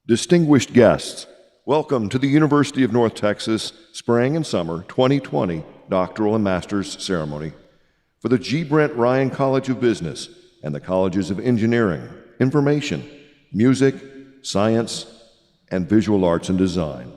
Distinguished guests, welcome to the University of North Texas Spring and Summer 2020 Doctoral and Master's Ceremony for the G. Brint Ryan College of Business and the Colleges of Engineering, Information, Music, Science, and Visual Arts and Design.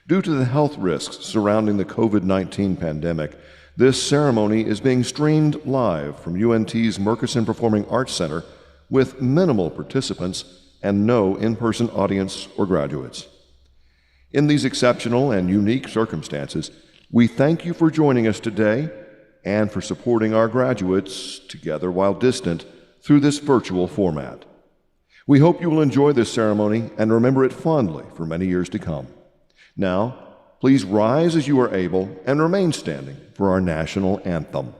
Due to the health risks surrounding the COVID-19 pandemic, this ceremony is being streamed live from UNT's Murchison Performing Arts Center with minimal participants and no in-person audience or graduates. In these exceptional and unique circumstances, we thank you for joining us today and for supporting our graduates, together while distant, through this virtual format. We hope you will enjoy this ceremony and remember it fondly for many years to come. Now, please rise as you are able and remain standing for our national anthem.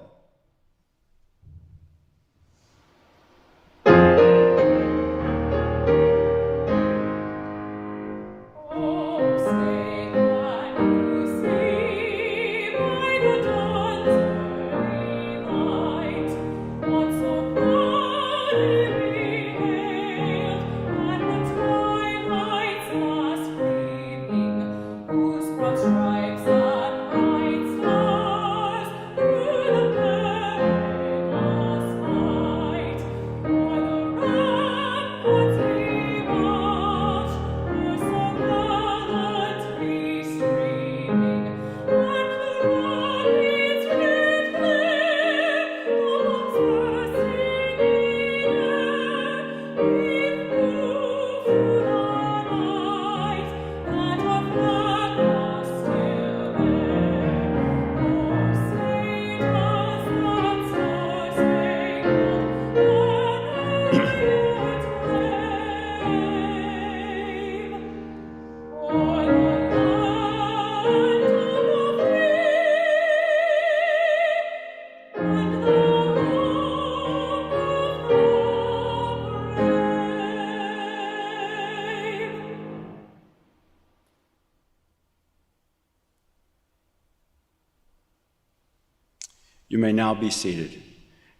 You may now be seated.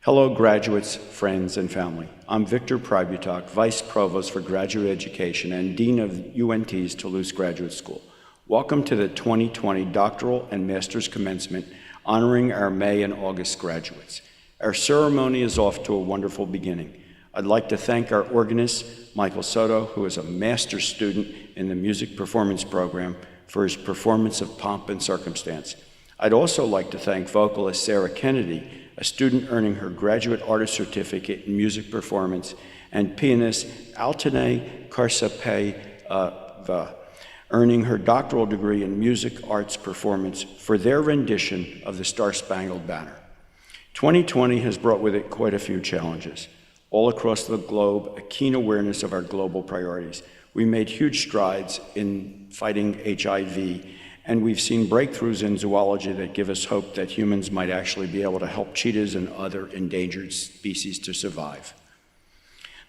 Hello, graduates, friends, and family. I'm Victor Prybutok, Vice Provost for Graduate Education and Dean of UNT's Toulouse Graduate School. Welcome to the 2020 Doctoral and Master's Commencement, honoring our May and August graduates. Our ceremony is off to a wonderful beginning. I'd like to thank our organist, Michael Soto, who is a master's student in the Music Performance Program, for his performance of Pomp and Circumstance. I'd also like to thank vocalist Sarah Kennedy, a student earning her Graduate Artist Certificate in Music Performance, and pianist Altine Karsapeva, earning her doctoral degree in Music Arts Performance for their rendition of the Star-Spangled Banner. 2020 has brought with it quite a few challenges. All across the globe, a keen awareness of our global priorities. We made huge strides in fighting HIV, and we've seen breakthroughs in zoology that give us hope that humans might actually be able to help cheetahs and other endangered species to survive.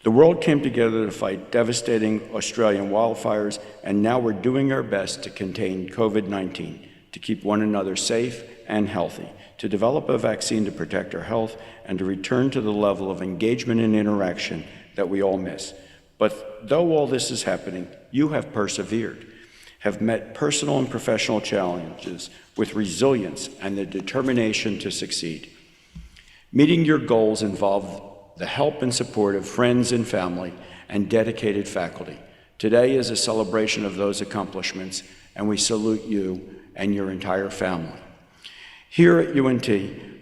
The world came together to fight devastating Australian wildfires, and now we're doing our best to contain COVID-19, to keep one another safe and healthy, to develop a vaccine to protect our health, and to return to the level of engagement and interaction that we all miss. But though all this is happening, you have persevered, have met personal and professional challenges with resilience and the determination to succeed. Meeting your goals involve the help and support of friends and family and dedicated faculty. Today is a celebration of those accomplishments, and we salute you and your entire family. Here at UNT,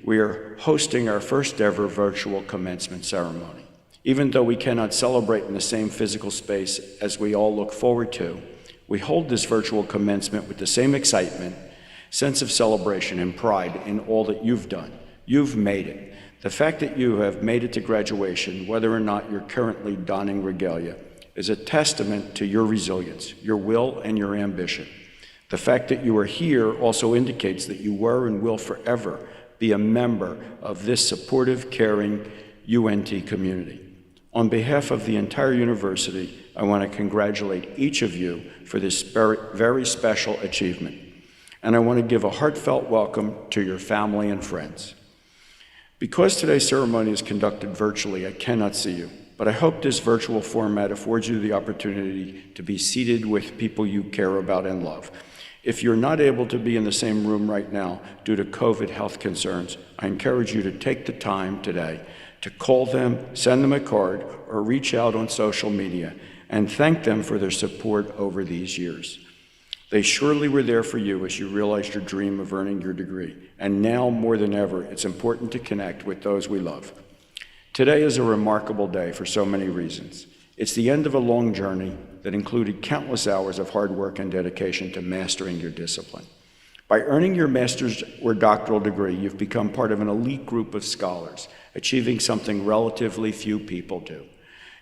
we are hosting our first ever virtual commencement ceremony. Even though we cannot celebrate in the same physical space as we all look forward to, we hold this virtual commencement with the same excitement, sense of celebration, and pride in all that you've done. You've made it. The fact that you have made it to graduation, whether or not you're currently donning regalia, is a testament to your resilience, your will, and your ambition. The fact that you are here also indicates that you were and will forever be a member of this supportive, caring UNT community. On behalf of the entire university, I want to congratulate each of you for this very special achievement. And I want to give a heartfelt welcome to your family and friends. Because today's ceremony is conducted virtually, I cannot see you, but but I hope this virtual format affords you the opportunity to be seated with people you care about and love. If you're not able to be in the same room right now due to COVID health concerns, I encourage you to take the time today to call them, send them a card, or reach out on social media and thank them for their support over these years. They surely were there for you as you realized your dream of earning your degree, and now more than ever, it's important to connect with those we love. Today is a remarkable day for so many reasons. It's the end of a long journey that included countless hours of hard work and dedication to mastering your discipline. By earning your master's or doctoral degree, you've become part of an elite group of scholars, achieving something relatively few people do.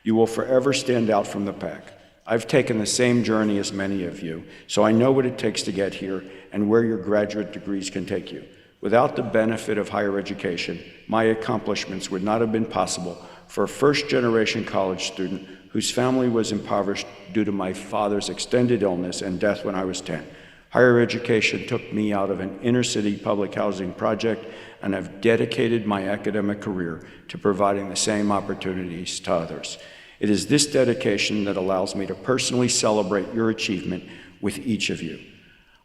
You will forever stand out from the pack. I've taken the same journey as many of you, so I know what it takes to get here and where your graduate degrees can take you. Without the benefit of higher education, my accomplishments would not have been possible for a first-generation college student whose family was impoverished due to my father's extended illness and death when I was 10. Higher education took me out of an inner-city public housing project, and I've dedicated my academic career to providing the same opportunities to others. It is this dedication that allows me to personally celebrate your achievement with each of you.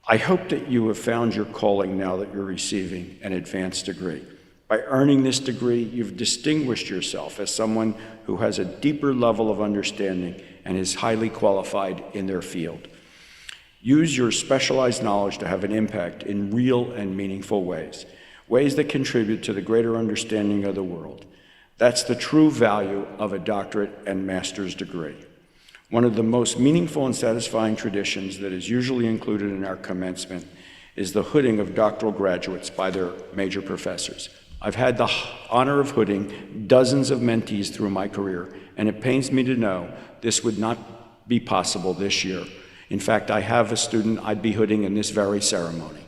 I hope that you have found your calling now that you're receiving an advanced degree. By earning this degree, you've distinguished yourself as someone who has a deeper level of understanding and is highly qualified in their field. Use your specialized knowledge to have an impact in real and meaningful ways, ways that contribute to the greater understanding of the world. That's the true value of a doctorate and master's degree. One of the most meaningful and satisfying traditions that is usually included in our commencement is the hooding of doctoral graduates by their major professors. I've had the honor of hooding dozens of mentees through my career, and it pains me to know this would not be possible this year. In fact, I have a student I'd be hooding in this very ceremony.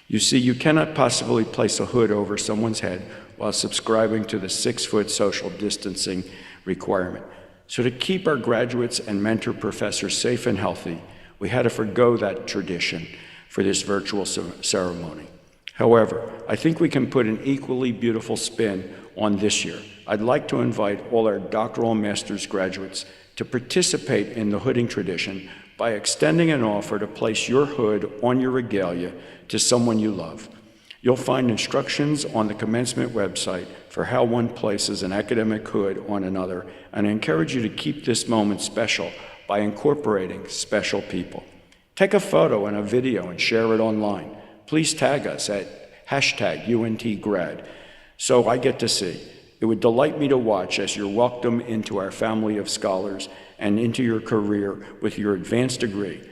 You see, you cannot possibly place a hood over someone's head while subscribing to the 6-foot social distancing requirement. So to keep our graduates and mentor professors safe and healthy, we had to forgo that tradition for this virtual ceremony. However, I think we can put an equally beautiful spin on this year. I'd like to invite all our doctoral and master's graduates to participate in the hooding tradition by extending an offer to place your hood on your regalia to someone you love. You'll find instructions on the commencement website for how one places an academic hood on another, and I encourage you to keep this moment special by incorporating special people. Take a photo and a video and share it online. Please tag us at #UNTgrad so I get to see. It would delight me to watch as you're welcomed into our family of scholars and into your career with your advanced degree,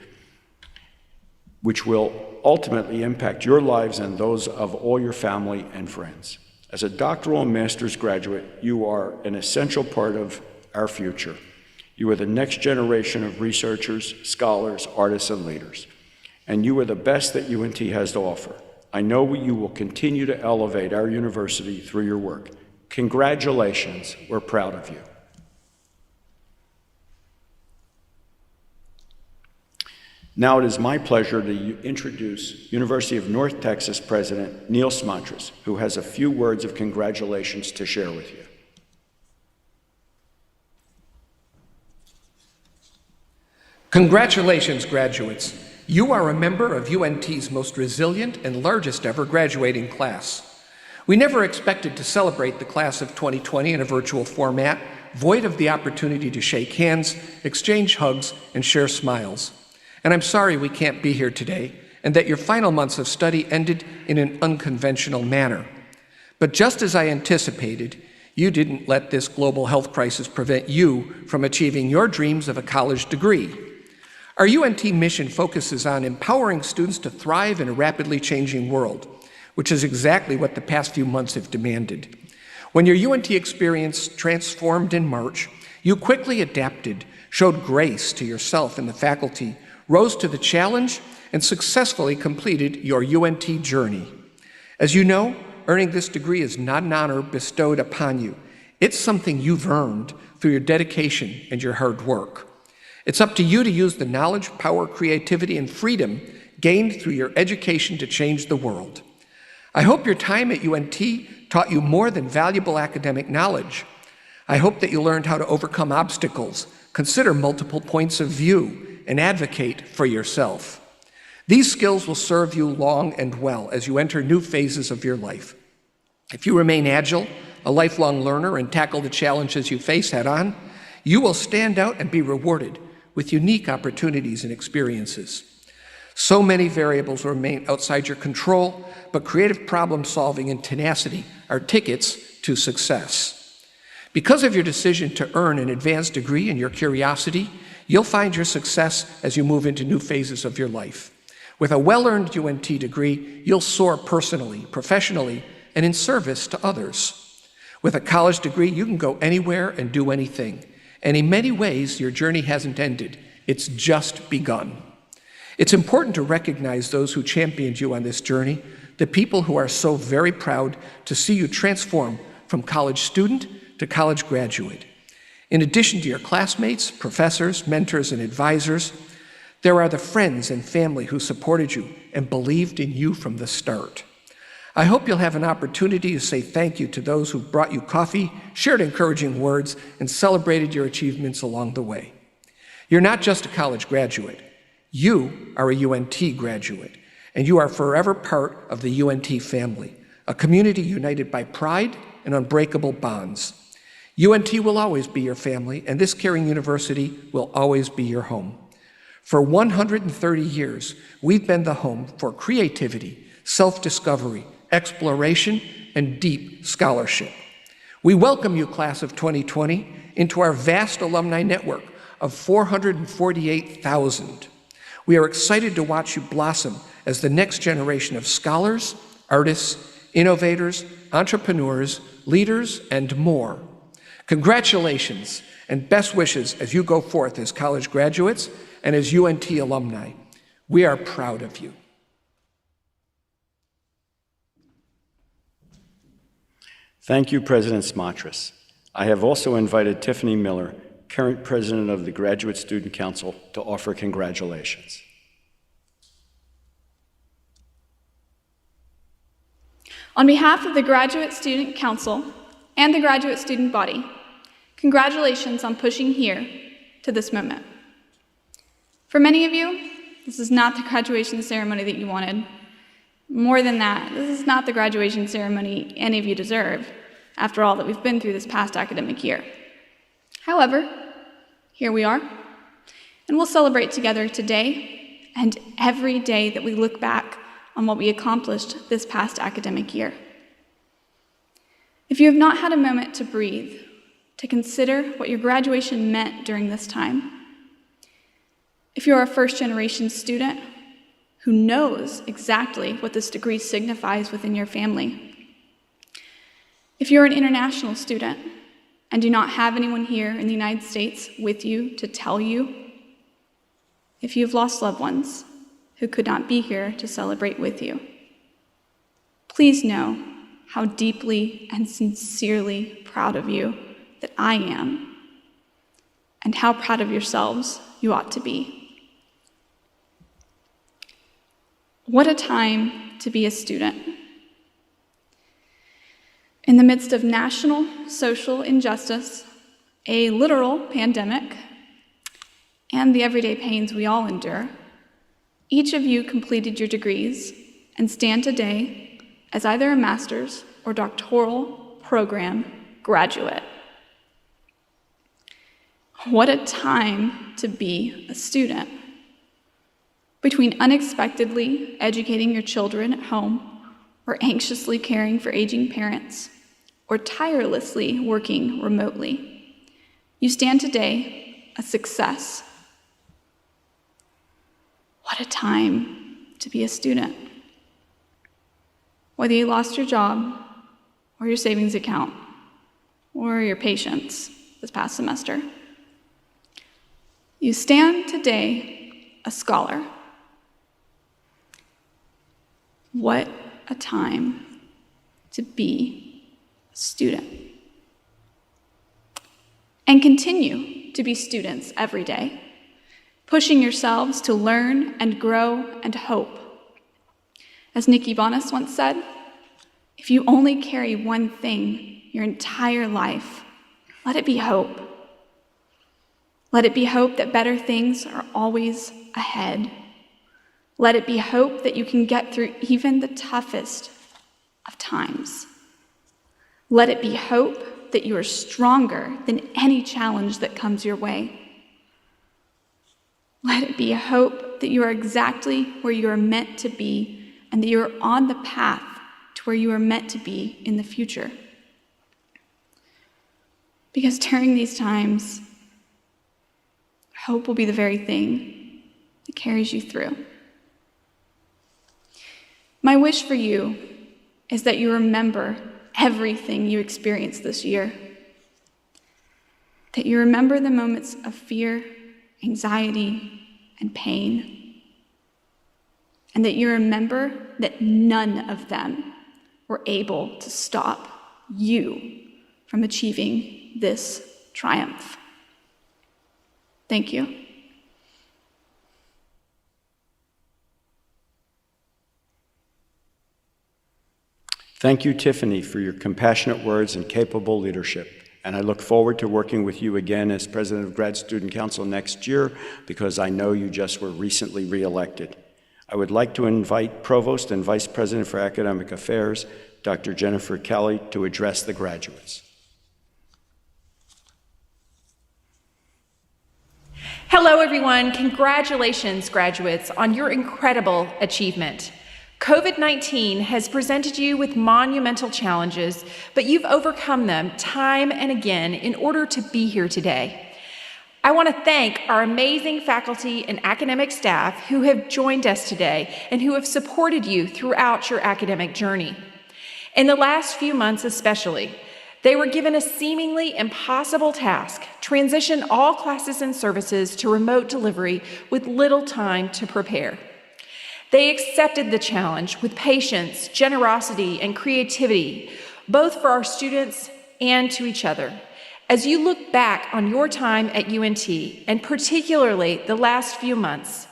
which will ultimately impact your lives and those of all your family and friends. As a doctoral and master's graduate, you are an essential part of our future. You are the next generation of researchers, scholars, artists, and leaders. And you are the best that UNT has to offer. I know you will continue to elevate our university through your work. Congratulations, we're proud of you. Now it is my pleasure to introduce University of North Texas President Neil Smatras, who has a few words of congratulations to share with you. Congratulations, graduates. You are a member of UNT's most resilient and largest ever graduating class. We never expected to celebrate the class of 2020 in a virtual format, void of the opportunity to shake hands, exchange hugs, and share smiles. And I'm sorry we can't be here today, and that your final months of study ended in an unconventional manner. But just as I anticipated, you didn't let this global health crisis prevent you from achieving your dreams of a college degree. Our UNT mission focuses on empowering students to thrive in a rapidly changing world, which is exactly what the past few months have demanded. When your UNT experience transformed in March, you quickly adapted, showed grace to yourself and the faculty, rose to the challenge, and successfully completed your UNT journey. As you know, earning this degree is not an honor bestowed upon you. It's something you've earned through your dedication and your hard work. It's up to you to use the knowledge, power, creativity, and freedom gained through your education to change the world. I hope your time at UNT taught you more than valuable academic knowledge. I hope that you learned how to overcome obstacles, consider multiple points of view, and advocate for yourself. These skills will serve you long and well as you enter new phases of your life. If you remain agile, a lifelong learner, and tackle the challenges you face head-on, you will stand out and be rewarded with unique opportunities and experiences. So many variables remain outside your control, but creative problem solving and tenacity are tickets to success. Because of your decision to earn an advanced degree and your curiosity, you'll find your success as you move into new phases of your life. With a well-earned UNT degree, you'll soar personally, professionally, and in service to others. With a college degree, you can go anywhere and do anything. And in many ways, your journey hasn't ended. It's just begun. It's important to recognize those who championed you on this journey, the people who are so very proud to see you transform from college student to college graduate. In addition to your classmates, professors, mentors, and advisors, there are the friends and family who supported you and believed in you from the start. I hope you'll have an opportunity to say thank you to those who brought you coffee, shared encouraging words, and celebrated your achievements along the way. You're not just a college graduate. You are a UNT graduate, and you are forever part of the UNT family, a community united by pride and unbreakable bonds. UNT will always be your family, and this caring university will always be your home. For 130 years, we've been the home for creativity, self-discovery, exploration, and deep scholarship. We welcome you, class of 2020, into our vast alumni network of 448,000. We are excited to watch you blossom as the next generation of scholars, artists, innovators, entrepreneurs, leaders, and more. Congratulations and best wishes as you go forth as college graduates and as UNT alumni. We are proud of you. Thank you, President Smatras. I have also invited Tiffany Miller, current president of the Graduate Student Council, to offer congratulations. On behalf of the Graduate Student Council and the graduate student body, congratulations on pushing here to this moment. For many of you, this is not the graduation ceremony that you wanted. More than that, this is not the graduation ceremony any of you deserve, after all that we've been through this past academic year. However, here we are, and we'll celebrate together today and every day that we look back on what we accomplished this past academic year. If you have not had a moment to breathe, to consider what your graduation meant during this time, if you're a first-generation student who knows exactly what this degree signifies within your family, if you're an international student and do not have anyone here in the United States with you to tell you, if you've lost loved ones who could not be here to celebrate with you, please know how deeply and sincerely proud of you that I am, and how proud of yourselves you ought to be. What a time to be a student. In the midst of national social injustice, a literal pandemic, and the everyday pains we all endure, each of you completed your degrees and stand today as either a master's or doctoral program graduate. What a time to be a student. Between unexpectedly educating your children at home, or anxiously caring for aging parents, or tirelessly working remotely, you stand today a success. What a time to be a student. Whether you lost your job, or your savings account, or your patience this past semester, you stand today a scholar. What a time to be a student. And continue to be students every day, pushing yourselves to learn and grow and hope. As Nikki Bonas once said, if you only carry one thing your entire life, Let it be hope. Let it be hope that better things are always ahead. Let it be hope that you can get through even the toughest of times. Let it be hope that you are stronger than any challenge that comes your way. Let it be a hope that you are exactly where you are meant to be and that you are on the path to where you are meant to be in the future. Because during these times, hope will be the very thing that carries you through. My wish for you is that you remember everything you experienced this year. That you remember the moments of fear, anxiety, and pain. And that you remember that none of them were able to stop you from achieving this triumph. Thank you. Thank you, Tiffany, for your compassionate words and capable leadership. And I look forward to working with you again as President of Grad Student Council next year, because I know you just were recently reelected. I would like to invite Provost and Vice President for Academic Affairs, Dr. Jennifer Kelly, to address the graduates. Hello, everyone. Congratulations, graduates, on your incredible achievement. COVID-19 has presented you with monumental challenges, but you've overcome them time and again in order to be here today. I want to thank our amazing faculty and academic staff who have joined us today and who have supported you throughout your academic journey. In the last few months especially, they were given a seemingly impossible task: transition all classes and services to remote delivery with little time to prepare. They accepted the challenge with patience, generosity, and creativity, both for our students and to each other. As you look back on your time at UNT, and particularly the last few months,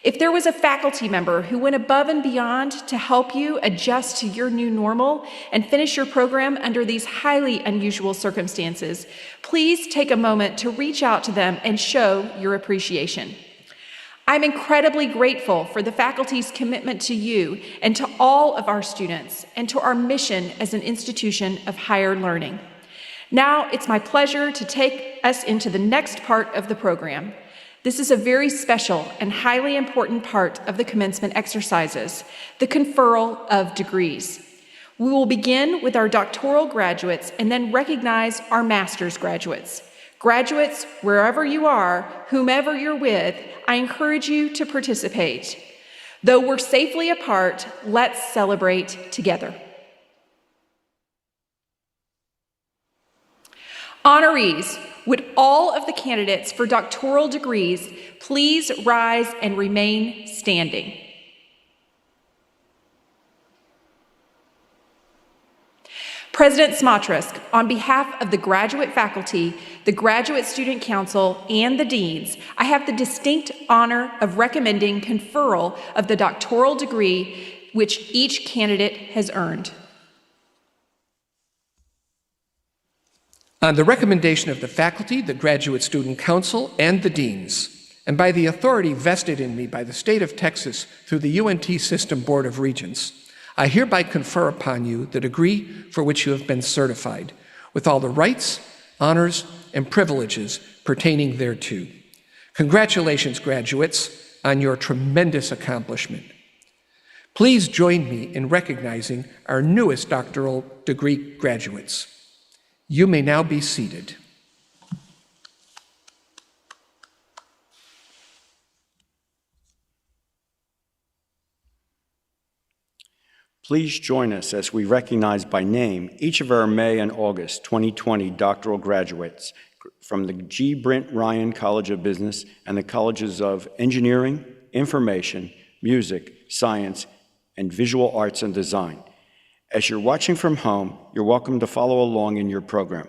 if there was a faculty member who went above and beyond to help you adjust to your new normal and finish your program under these highly unusual circumstances, please take a moment to reach out to them and show your appreciation. I'm incredibly grateful for the faculty's commitment to you and to all of our students and to our mission as an institution of higher learning. Now it's my pleasure to take us into the next part of the program. This is a very special and highly important part of the commencement exercises, the conferral of degrees. We will begin with our doctoral graduates and then recognize our master's graduates. Graduates, wherever you are, whomever you're with, I encourage you to participate. Though we're safely apart, let's celebrate together. Honorees, would all of the candidates for doctoral degrees please rise and remain standing? President Smatrusk, on behalf of the graduate faculty, the Graduate Student Council, and the deans, I have the distinct honor of recommending conferral of the doctoral degree which each candidate has earned. On the recommendation of the faculty, the Graduate Student Council, and the deans, and by the authority vested in me by the state of Texas through the UNT System Board of Regents, I hereby confer upon you the degree for which you have been certified, with all the rights, honors, and privileges pertaining thereto. Congratulations, graduates, on your tremendous accomplishment. Please join me in recognizing our newest doctoral degree graduates. You may now be seated. Please join us as we recognize by name each of our May and August 2020 doctoral graduates from the G. Brint Ryan College of Business and the Colleges of Engineering, Information, Music, Science, and Visual Arts and Design. As you're watching from home, you're welcome to follow along in your program.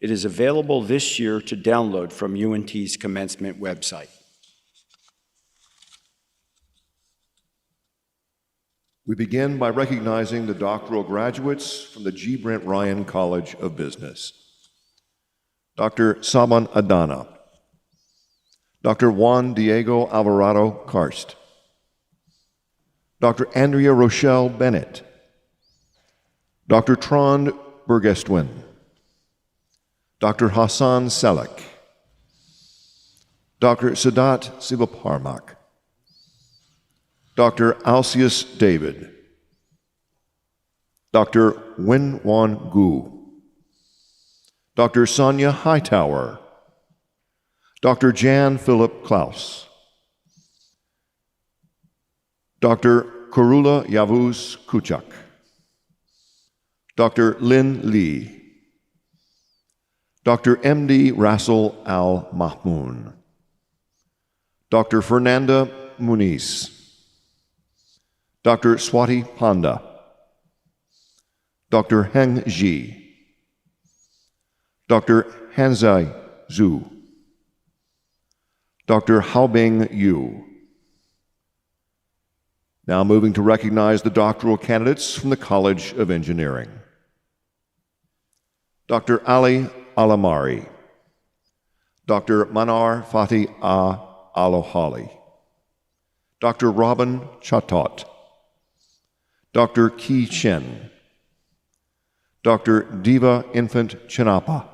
It is available this year to download from UNT's Commencement website. We begin by recognizing the doctoral graduates from the G. Brint Ryan College of Business. Dr. Saban Adana, Dr. Juan Diego Alvarado Karst, Dr. Andrea Rochelle Bennett, Dr. Trond Bergestwin, Dr. Hassan Selek, Dr. Sadat Sivaparmak, Dr. Alcius David, Dr. Wenwan Gu, Dr. Sonia Hightower, Dr. Jan Philip Klaus, Dr. Korula Yavuz Kuchak, Dr. Lin Lee, Dr. M.D. Rasul Al-Mahmoun, Dr. Fernanda Muniz, Dr. Swati Panda, Dr. Heng Ji, Dr. Hanzai Zhu, Dr. Haobing Yu. Now moving to recognize the doctoral candidates from the College of Engineering. Dr. Ali Alamari, Dr. Manar Fatih Alohali, Dr. Robin Chatot, Dr. Ki Chen, Dr. Diva Infant Chinapa,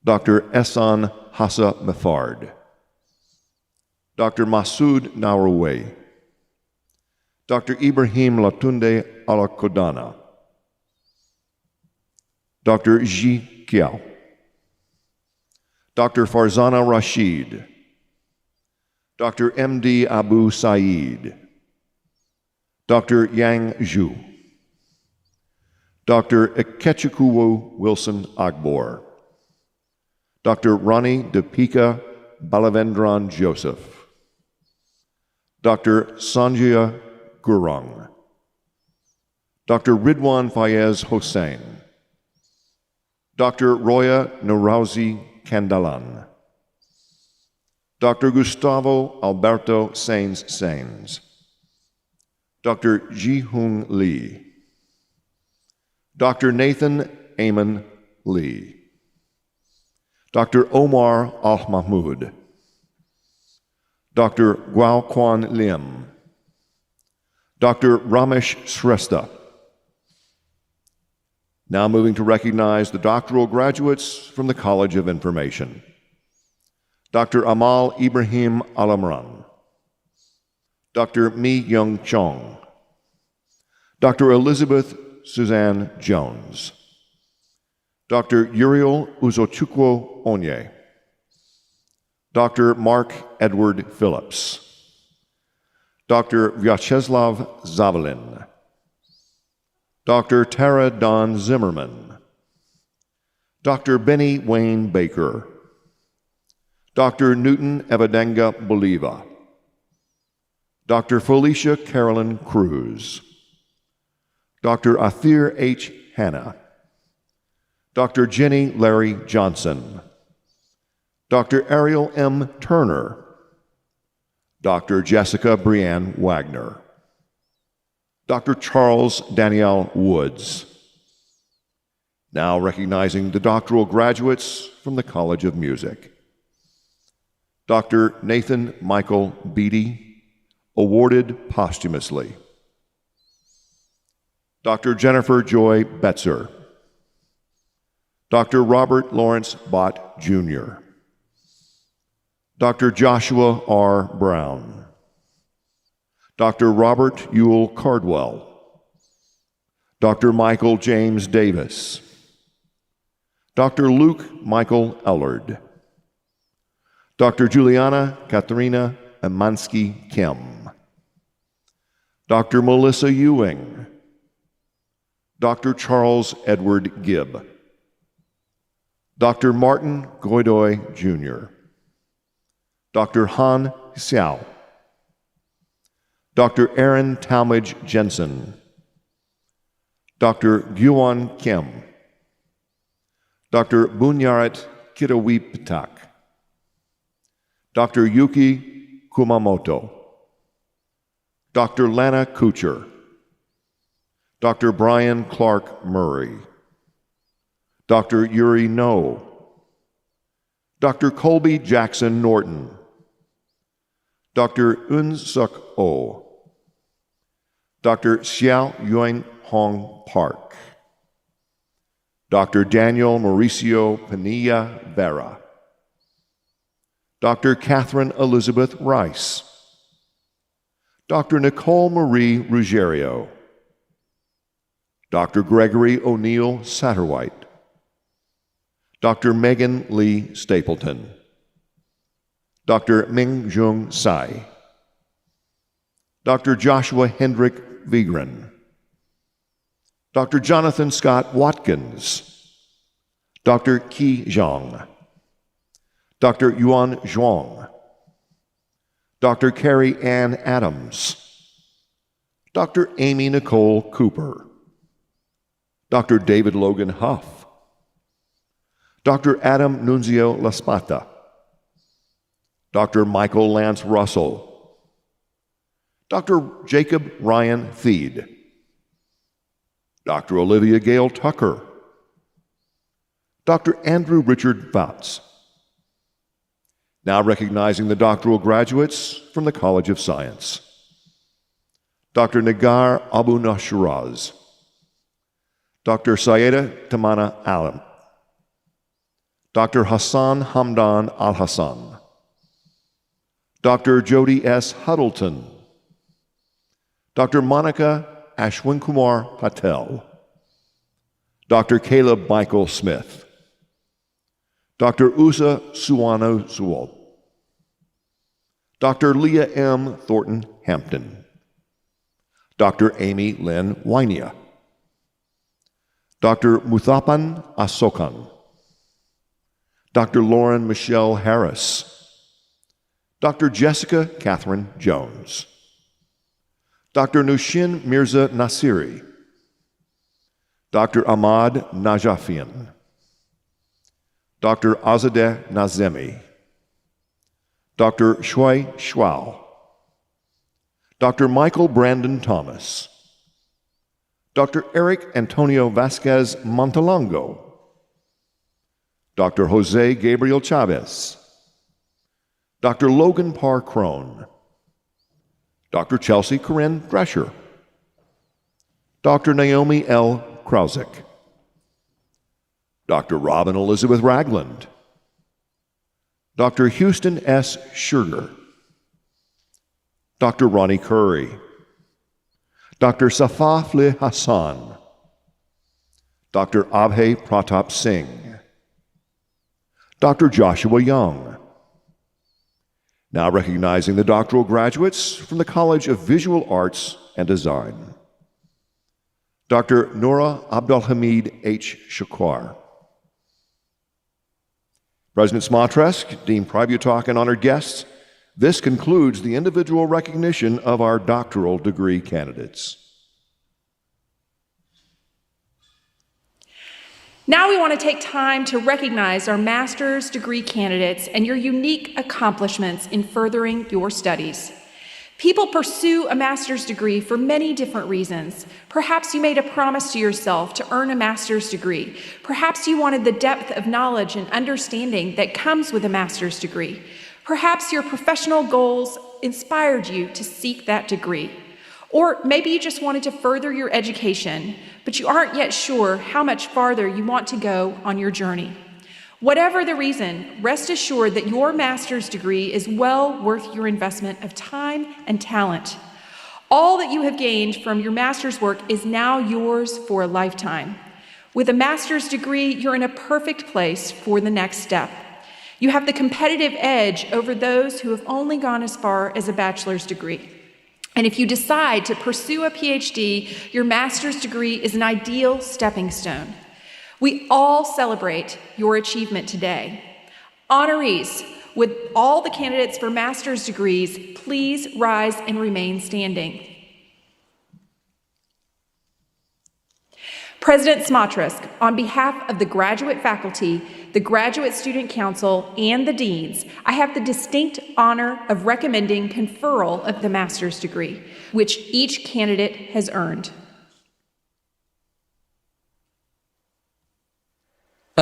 Dr. Ehsan Hassa Methard, Dr. Masoud Naroué, Dr. Ibrahim Latunde Alakodana, Dr. Ji Kiao, Dr. Farzana Rashid, Dr. M.D. Abu Saeed, Dr. Yang Zhu, Dr. Ikechukwu Wilson Agbor, Dr. Rani Deepika Balavendran Joseph, Dr. Sanjaya Gurung, Dr. Ridwan Fayez Hossain, Dr. Roya Norouzi Kandalan, Dr. Gustavo Alberto Sainz, Dr. Ji-Hung Lee, Dr. Nathan Aman Lee, Dr. Omar Al-Mahmoud, Dr. Guao Quan Lim, Dr. Ramesh Shrestha. Now moving to recognize the doctoral graduates from the College of Information. Dr. Amal Ibrahim Alamran, Dr. Mi Young Chong, Dr. Elizabeth Suzanne Jones, Dr. Uriel Uzochukwu Onye, Dr. Mark Edward Phillips, Dr. Vyacheslav Zavalin, Dr. Tara Don Zimmerman, Dr. Benny Wayne Baker, Dr. Newton Evadenga Boliva, Dr. Felicia Carolyn Cruz, Dr. Athir H. Hanna, Dr. Jenny Larry Johnson, Dr. Ariel M. Turner, Dr. Jessica Brianne Wagner, Dr. Charles Danielle Woods. Now recognizing the doctoral graduates from the College of Music. Dr. Nathan Michael Beatty, awarded posthumously. Dr. Jennifer Joy Betzer, Dr. Robert Lawrence Bott, Jr., Dr. Joshua R. Brown, Dr. Robert Ewell Cardwell, Dr. Michael James Davis, Dr. Luke Michael Ellard, Dr. Juliana Katharina Amansky Kim, Dr. Melissa Ewing, Dr. Charles Edward Gibb, Dr. Martin Godoy, Jr., Dr. Han Xiao, Dr. Aaron Talmadge Jensen, Dr. Gyuan Kim, Dr. Bunyarat Kitawipatak, Dr. Yuki Kumamoto, Dr. Lana Kuchar, Dr. Brian Clark Murray, Dr. Yuri No, Dr. Colby Jackson Norton, Dr. Eun Suk Oh, Dr. Xiao Yuen Hong Park, Dr. Daniel Mauricio Pinilla Vera, Dr. Catherine Elizabeth Rice, Dr. Nicole Marie Ruggiero, Dr. Gregory O'Neill Satterwhite, Dr. Megan Lee Stapleton, Dr. Ming Jung Tsai, Dr. Joshua Hendrick Vigran, Dr. Jonathan Scott Watkins, Dr. Qi Zhang, Dr. Yuan Zhuang, Dr. Carrie Ann Adams, Dr. Amy Nicole Cooper, Dr. David Logan Huff, Dr. Adam Nunzio Laspata, Dr. Michael Lance Russell, Dr. Jacob Ryan Theed, Dr. Olivia Gale Tucker, Dr. Andrew Richard Vautz. Now recognizing the doctoral graduates from the College of Science. Dr. Nagar Abu Nashiraz, Dr. Sayeda Tamana Alam, Dr. Hassan Hamdan Al-Hassan, Dr. Jody S. Huddleton, Dr. Monica Ashwinkumar Patel, Dr. Caleb Michael Smith, Dr. Usa Suwano Sewell, Dr. Leah M. Thornton Hampton, Dr. Amy Lynn Wynia, Dr. Muthapan Asokan, Dr. Lauren Michelle Harris, Dr. Jessica Catherine Jones, Dr. Nushin Mirza Nasiri, Dr. Ahmad Najafian, Dr. Azadeh Nazemi, Dr. Shui Shuao, Dr. Michael Brandon Thomas, Dr. Eric Antonio Vasquez Montalongo, Dr. Jose Gabriel Chavez, Dr. Logan Parr Crone, Dr. Chelsea Corinne Drescher, Dr. Naomi L. Krausick, Dr. Robin Elizabeth Ragland, Dr. Houston S. Sugar, Dr. Ronnie Curry, Dr. Safafli Hassan, Dr. Abhay Pratap Singh, Dr. Joshua Young. Now recognizing the doctoral graduates from the College of Visual Arts and Design. Dr. Nora Abdulhamid H. Shakwar. President Smatresk, Dean Prybutok, and honored guests, this concludes the individual recognition of our doctoral degree candidates. Now we want to take time to recognize our master's degree candidates and your unique accomplishments in furthering your studies. People pursue a master's degree for many different reasons. Perhaps you made a promise to yourself to earn a master's degree. Perhaps you wanted the depth of knowledge and understanding that comes with a master's degree. Perhaps your professional goals inspired you to seek that degree. Or maybe you just wanted to further your education, but you aren't yet sure how much farther you want to go on your journey. Whatever the reason, rest assured that your master's degree is well worth your investment of time and talent. All that you have gained from your master's work is now yours for a lifetime. With a master's degree, you're in a perfect place for the next step. You have the competitive edge over those who have only gone as far as a bachelor's degree. And if you decide to pursue a PhD, your master's degree is an ideal stepping stone. We all celebrate your achievement today. Honorees, with all the candidates for master's degrees, please rise and remain standing. President Smatresk, on behalf of the graduate faculty, the Graduate Student Council, and the deans, I have the distinct honor of recommending conferral of the master's degree, which each candidate has earned.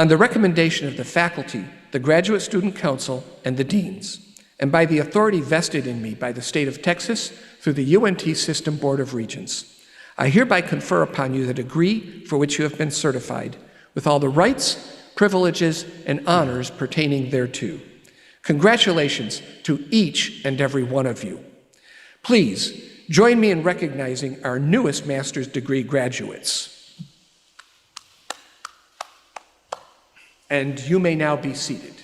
On the recommendation of the faculty, the Graduate Student Council, and the deans, and by the authority vested in me by the state of Texas through the UNT System Board of Regents, I hereby confer upon you the degree for which you have been certified, with all the rights, privileges, and honors pertaining thereto. Congratulations to each and every one of you. Please join me in recognizing our newest master's degree graduates. And you may now be seated.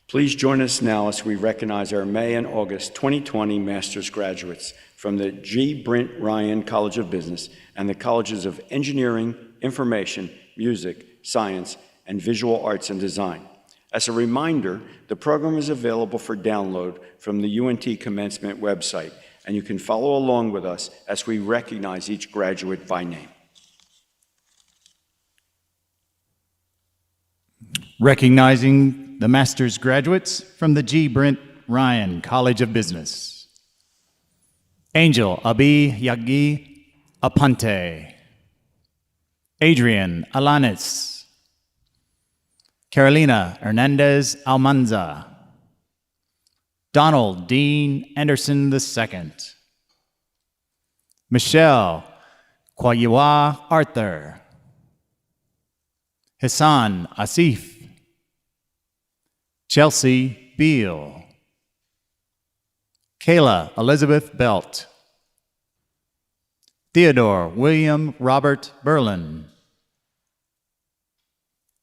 Please join us now as we recognize our May and August 2020 master's graduates from the G. Brint Ryan College of Business and the Colleges of Engineering, Information, Music, Science, and Visual Arts and Design. As a reminder, the program is available for download from the UNT Commencement website, and you can follow along with us as we recognize each graduate by name. Recognizing the master's graduates from the G. Brint Ryan College of Business. Angel Abi Yagi Aponte. Adrian Alanis. Carolina Hernandez Almanza. Donald Dean Anderson II. Michelle Kwayiwa Arthur. Hassan Asif. Chelsea Beal. Kayla Elizabeth Belt. Theodore William Robert Berlin.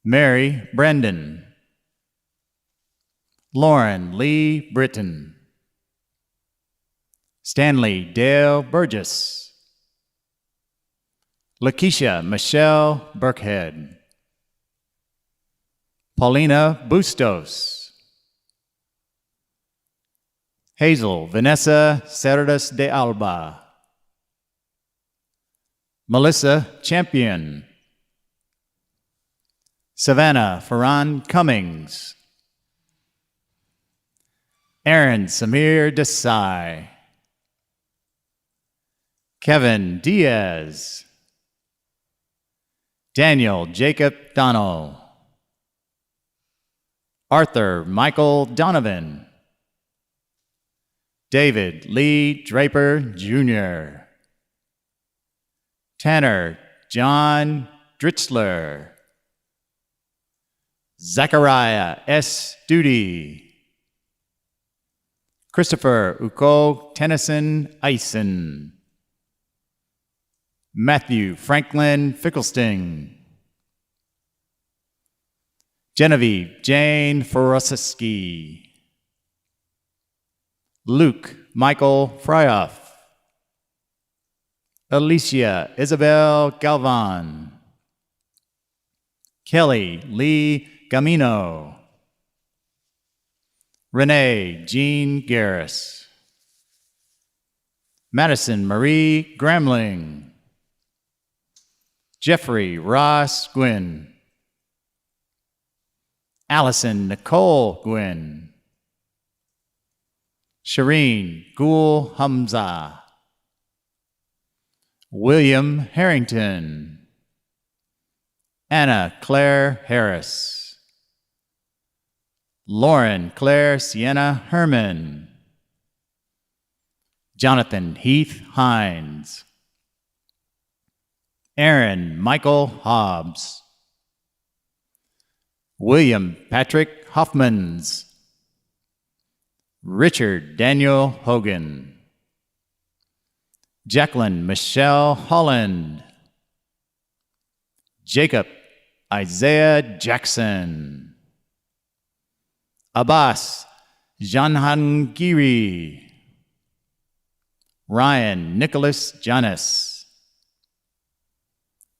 Mary Brendan. Lauren Lee Britton. Stanley Dale Burgess. Lakeisha Michelle Burkhead. Paulina Bustos. Hazel Vanessa Cerdas de Alba. Melissa Champion. Savannah Farhan Cummings. Aaron Samir Desai. Kevin Diaz. Daniel Jacob Donnell. Arthur Michael Donovan. David Lee Draper Jr. Tanner John Dritzler. Zachariah S. Duty. Christopher Uko Tennyson Eisen. Matthew Franklin Fickelstein. Genevieve Jane Forosiski. Luke Michael Fryoff. Alicia Isabel Galvan. Kelly Lee Gamino. Renee Jean Garris. Madison Marie Gramling. Jeffrey Ross Gwynn. Allison Nicole Gwynn. Shireen Gul Hamza. William Harrington. Anna Claire Harris. Lauren Claire Sienna Herman. Jonathan Heath Hines. Aaron Michael Hobbs. William Patrick Hoffmans. Richard Daniel Hogan. Jacqueline Michelle Holland. Jacob Isaiah Jackson. Abbas Janhangiri. Ryan Nicholas Janis.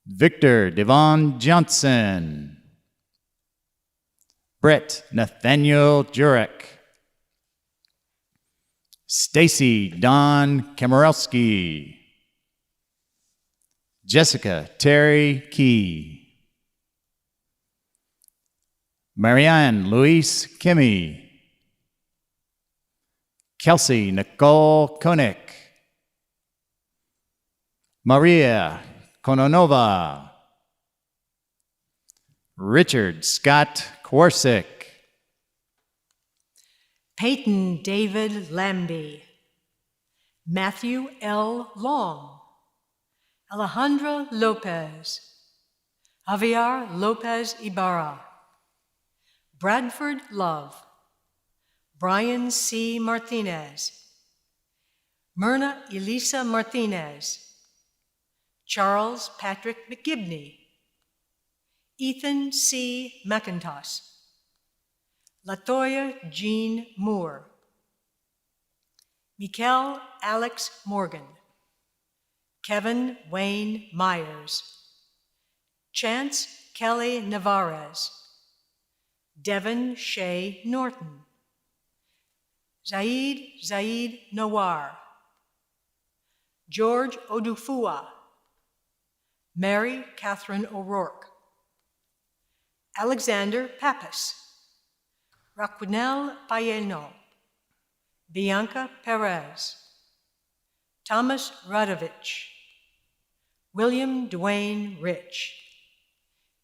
Victor Devon Johnson. Brett Nathaniel Jurek. Stacy Don Kamarowski. Jessica Terry Key. Marianne Louise Kimmy. Kelsey Nicole Koenig. Maria Kononova, Richard Scott Kwarsick, Peyton David Lambie, Matthew L. Long, Alejandra Lopez, Javier Lopez Ibarra, Bradford Love, Brian C. Martinez, Myrna Elisa Martinez, Charles Patrick McGibney, Ethan C. McIntosh, Latoya Jean Moore, Mikel Alex Morgan, Kevin Wayne Myers, Chance Kelly Navarez, Devin Shea Norton, Zaid Nawar, George Odufua, Mary Catherine O'Rourke, Alexander Pappas, Raquel Payeno, Bianca Perez, Thomas Radovich, William Dwayne Rich,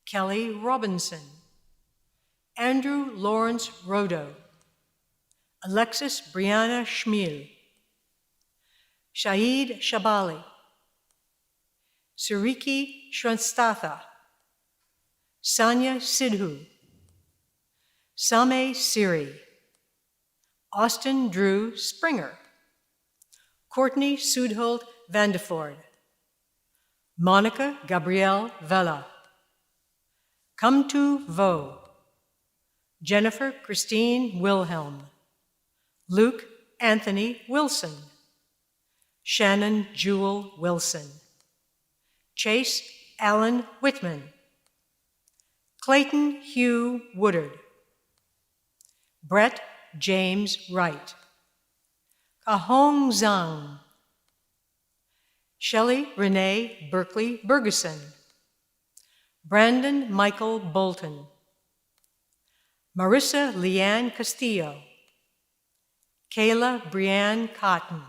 Kelly Robinson, Andrew Lawrence Rodo, Alexis Brianna Schmiel, Shahid Shabali, Suriki Shranstatha, Sanya Sidhu, Same Siri, Austin Drew Springer, Courtney Sudholt Vandeford, Monica Gabrielle Vella, Kamtu Vo, Jennifer Christine Wilhelm, Luke Anthony Wilson, Shannon Jewel Wilson, Chase Allen Whitman, Clayton Hugh Woodard, Brett James Wright, Kahong Zhang, Shelley Renee Berkeley Bergeson, Brandon Michael Bolton, Marissa Leanne Castillo, Kayla Brianne Cotton,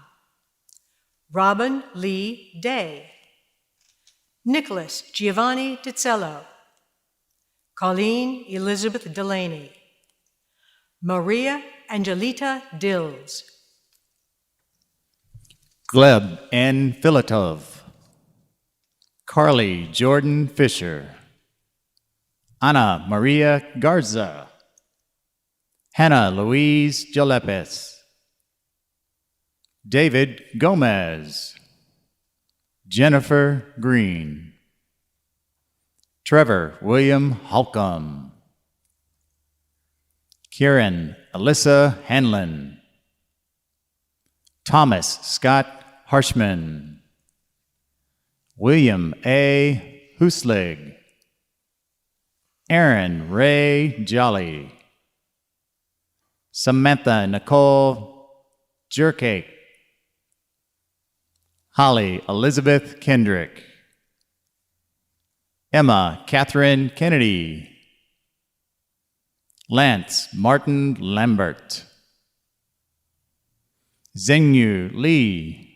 Robin Lee Day, Nicholas Giovanni Tizzello, Colleen Elizabeth Delaney, Maria Angelita Dills, Gleb N. Filatov, Carly Jordan Fisher, Ana Maria Garza, Hannah Louise Jalepes, David Gomez, Jennifer Green, Trevor William Holcomb, Kieran Alyssa Hanlon, Thomas Scott Harshman, William A. Huslig, Aaron Ray Jolly, Samantha Nicole Jercake, Holly Elizabeth Kendrick, Emma Catherine Kennedy, Lance Martin Lambert, Zengyu Lee,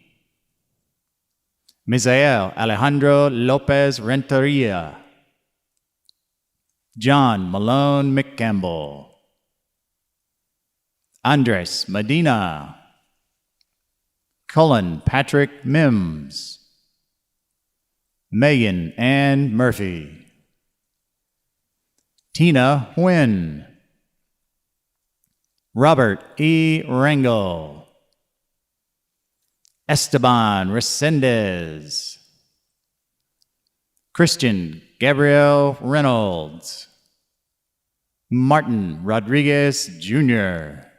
Misael Alejandro Lopez Renteria, John Malone McCampbell, Andres Medina, Cullen Patrick Mims, Megan Ann Murphy, Tina Nguyen, Robert E. Rangel, Esteban Resendez, Christian Gabriel Reynolds, Martin Rodriguez Jr.,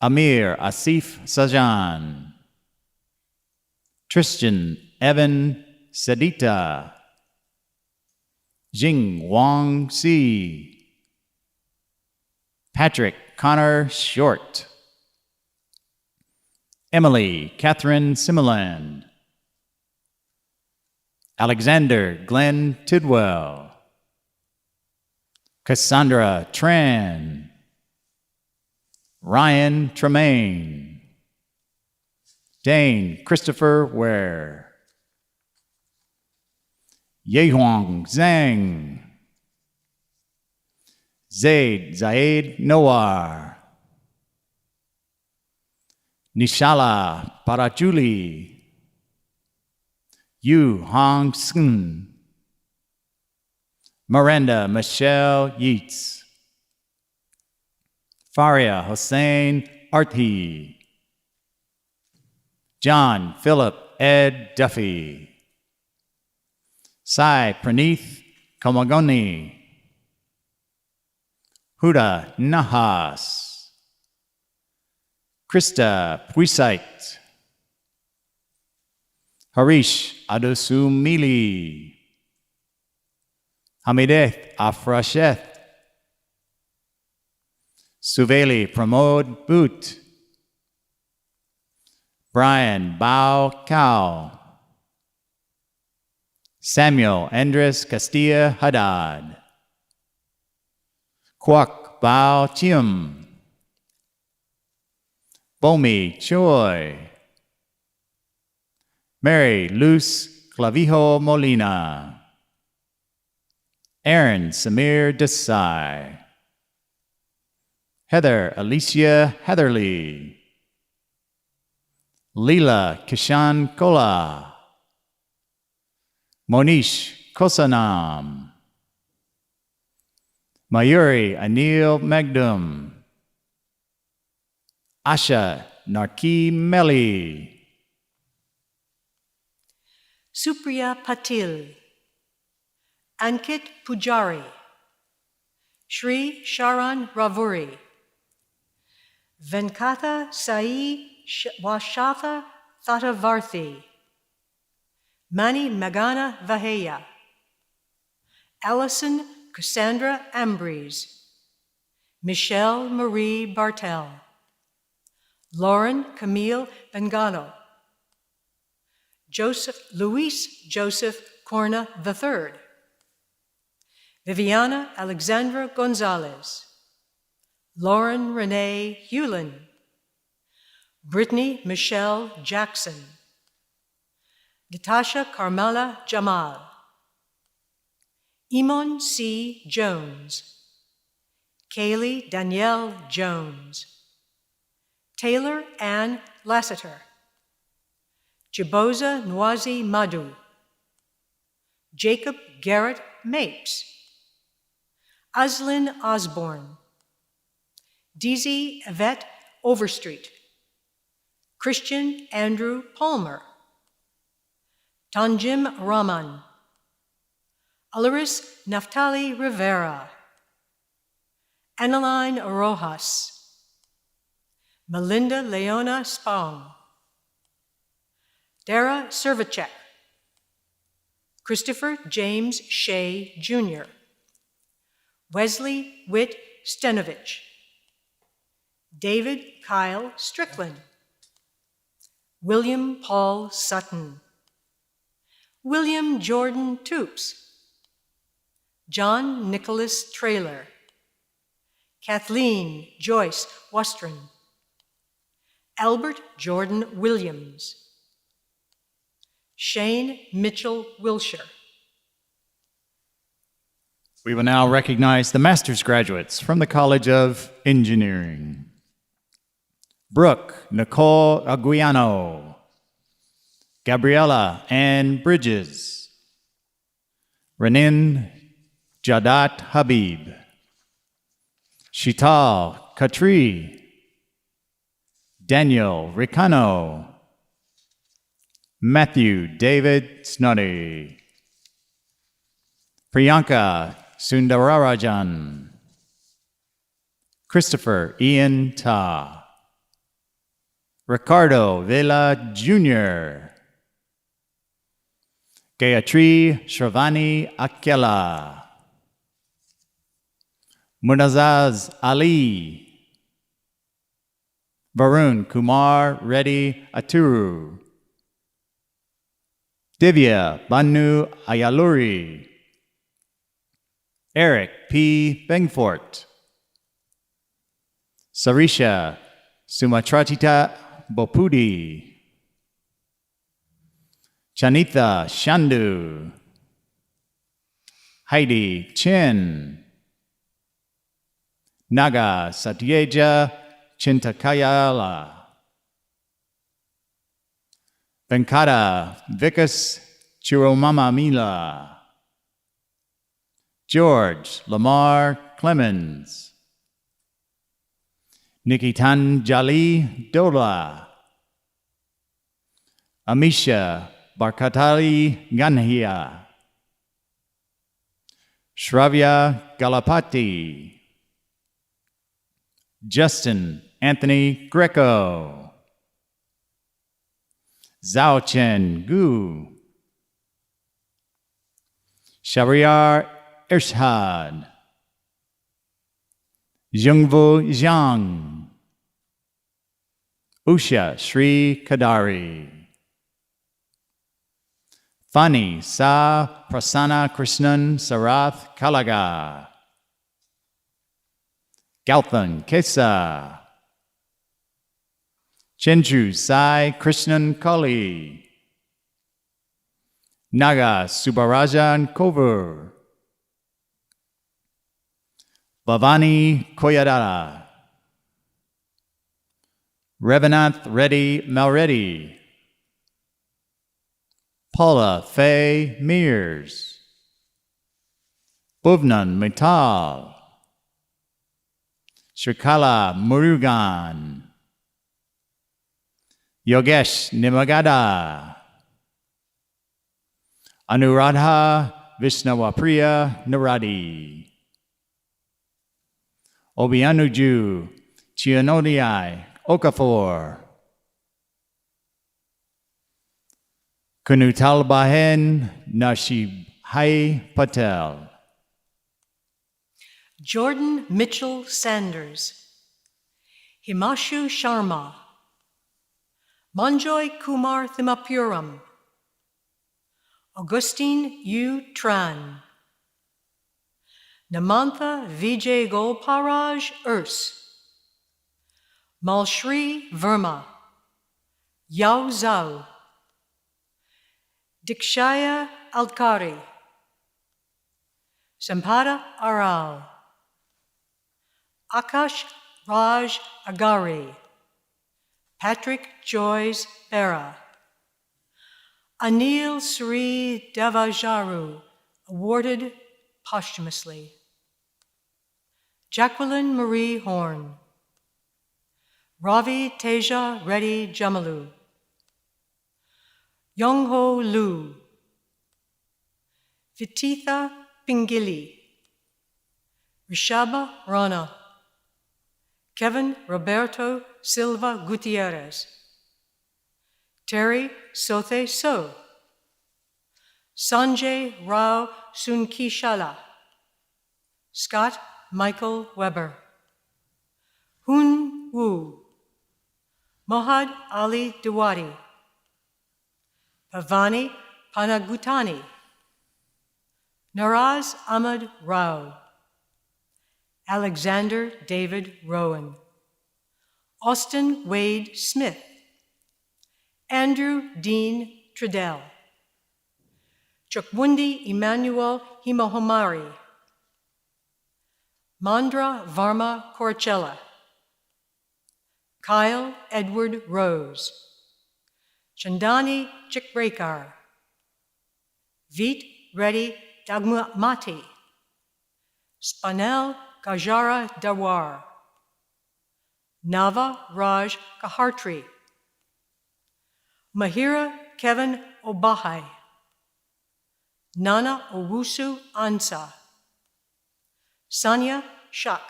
Amir Asif Sajan, Tristan Evan Sedita, Jing Wang Si, Patrick Connor Short, Emily Catherine Similand, Alexander Glenn Tidwell, Cassandra Tran, Ryan Tremaine, Dane Christopher Ware, Yehuang Zhang, Zaid Noir, Nishala Parajuli, Yu Hong Sun, Miranda Michelle Yeats, Faria Hossein Arthi, John Philip Ed Duffy, Sai Praneeth Komagoni, Huda Nahas, Krista Puisait, Harish Adosumili, Hamideth Afrasheth, Suveli Pramod Boot, Brian Bao Cao, Samuel Andres Castilla Haddad, Kwok Bao Chim, Bomi Choi, Mary Luz Clavijo Molina, Aaron Samir Desai, Heather Alicia Heatherly, Leela Kishan Kola, Monish Kosanam, Mayuri Anil Magdum, Asha Narki Meli, Supriya Patil, Ankit Pujari, Shri Sharan Ravuri, Venkata Sai Washatha Thatavarthi, Mani Magana Vaheya, Allison Cassandra Ambries, Michelle Marie Bartel, Lauren Camille Bengano, Luis Joseph Corna III, Viviana Alexandra Gonzalez, Lauren Renee Hewlin, Brittany Michelle Jackson, Natasha Carmela Jamal, Imon C. Jones, Kaylee Danielle Jones, Taylor Ann Lassiter, Jiboza Nwazi Madu, Jacob Garrett Mapes, Aslyn Osborne, Deezy Yvette Overstreet, Christian Andrew Palmer, Tanjim Raman, Alaris Naftali Rivera, Annaline Rojas, Melinda Leona Spong, Dara Servicek, Christopher James Shea Jr., Wesley Witt Stenovich, David Kyle Strickland, William Paul Sutton, William Jordan Toops, John Nicholas Traylor, Kathleen Joyce Westron, Albert Jordan Williams, Shane Mitchell Wilshire. We will now recognize the master's graduates from the College of Engineering. Brooke Nicole Aguiano, Gabriella Ann Bridges, Renin Jadat Habib, Shital Katri, Daniel Ricano, Matthew David Snoddy, Priyanka Sundararajan, Christopher Ian Ta, Ricardo Vela Jr., Gayatri Shravani Akela, Munazaz Ali, Varun Kumar Reddy Aturu, Divya Banu Ayaluri, Eric P. Bengfort, Sarisha Sumatratita Bopudi, Chanitha Shandu, Heidi Chin. Naga Satyeja Chintakayala. Venkata Vikas Chiromama Mila. George Lamar Clemens. Nikitan Jali Dola. Amisha Barkatali Ganhia. Shravya Galapati. Justin Anthony Greco. Zhao Chen Gu. Shahryar Irshad. Jungvo Zhang. Usha Sri Kadari. Fani Sa Prasanna Krishnan Sarath Kalaga. Gauthan Kesa. Chenju Sai Krishnan Kali. Naga Subarajan Kover. Bhavani Koyadara. Revanath Reddy Malreddy. Paula Faye Mears. Bhuvnan Mittal. Shrikala Murugan. Yogesh Nimagada. Anuradha Vishnawapriya Naradi. Obianuju Chianodiai Okafor. Kunutalbahen Nashib Hai Patel. Jordan Mitchell Sanders. Himashu Sharma. Manjoy Kumar Thimapuram. Augustine U. Tran. Namantha Vijay Golparaj Urs. Malshri Verma. Yao Zhao. Dikshaya Alkari. Sampada Aral. Akash Raj Agari. Patrick Joyce Bera. Anil Sri Devajaru, awarded posthumously. Jacqueline Marie Horn. Ravi Teja Reddy Jamalu. Youngho Lu. Vititha Pingili. Rishaba Rana. Kevin Roberto Silva Gutierrez. Terry Sothe So. Sanjay Rao Sunkishala. Scott Michael Weber. Hun Wu. Mohad Ali Diwadi. Pavani Panagutani. Naraz Ahmad Rao. Alexander David Rowan. Austin Wade Smith. Andrew Dean Trudell. Chukmundi Emmanuel Himohomari. Mandra Varma Corchella. Kyle Edward Rose. Chandani Chikbrekar. Veet Reddy Dagmati. Spanel Gajara Dawar. Nava Raj Kahartri. Mahira Kevin Obahai. Nana Owusu Ansa. Sanya Shak.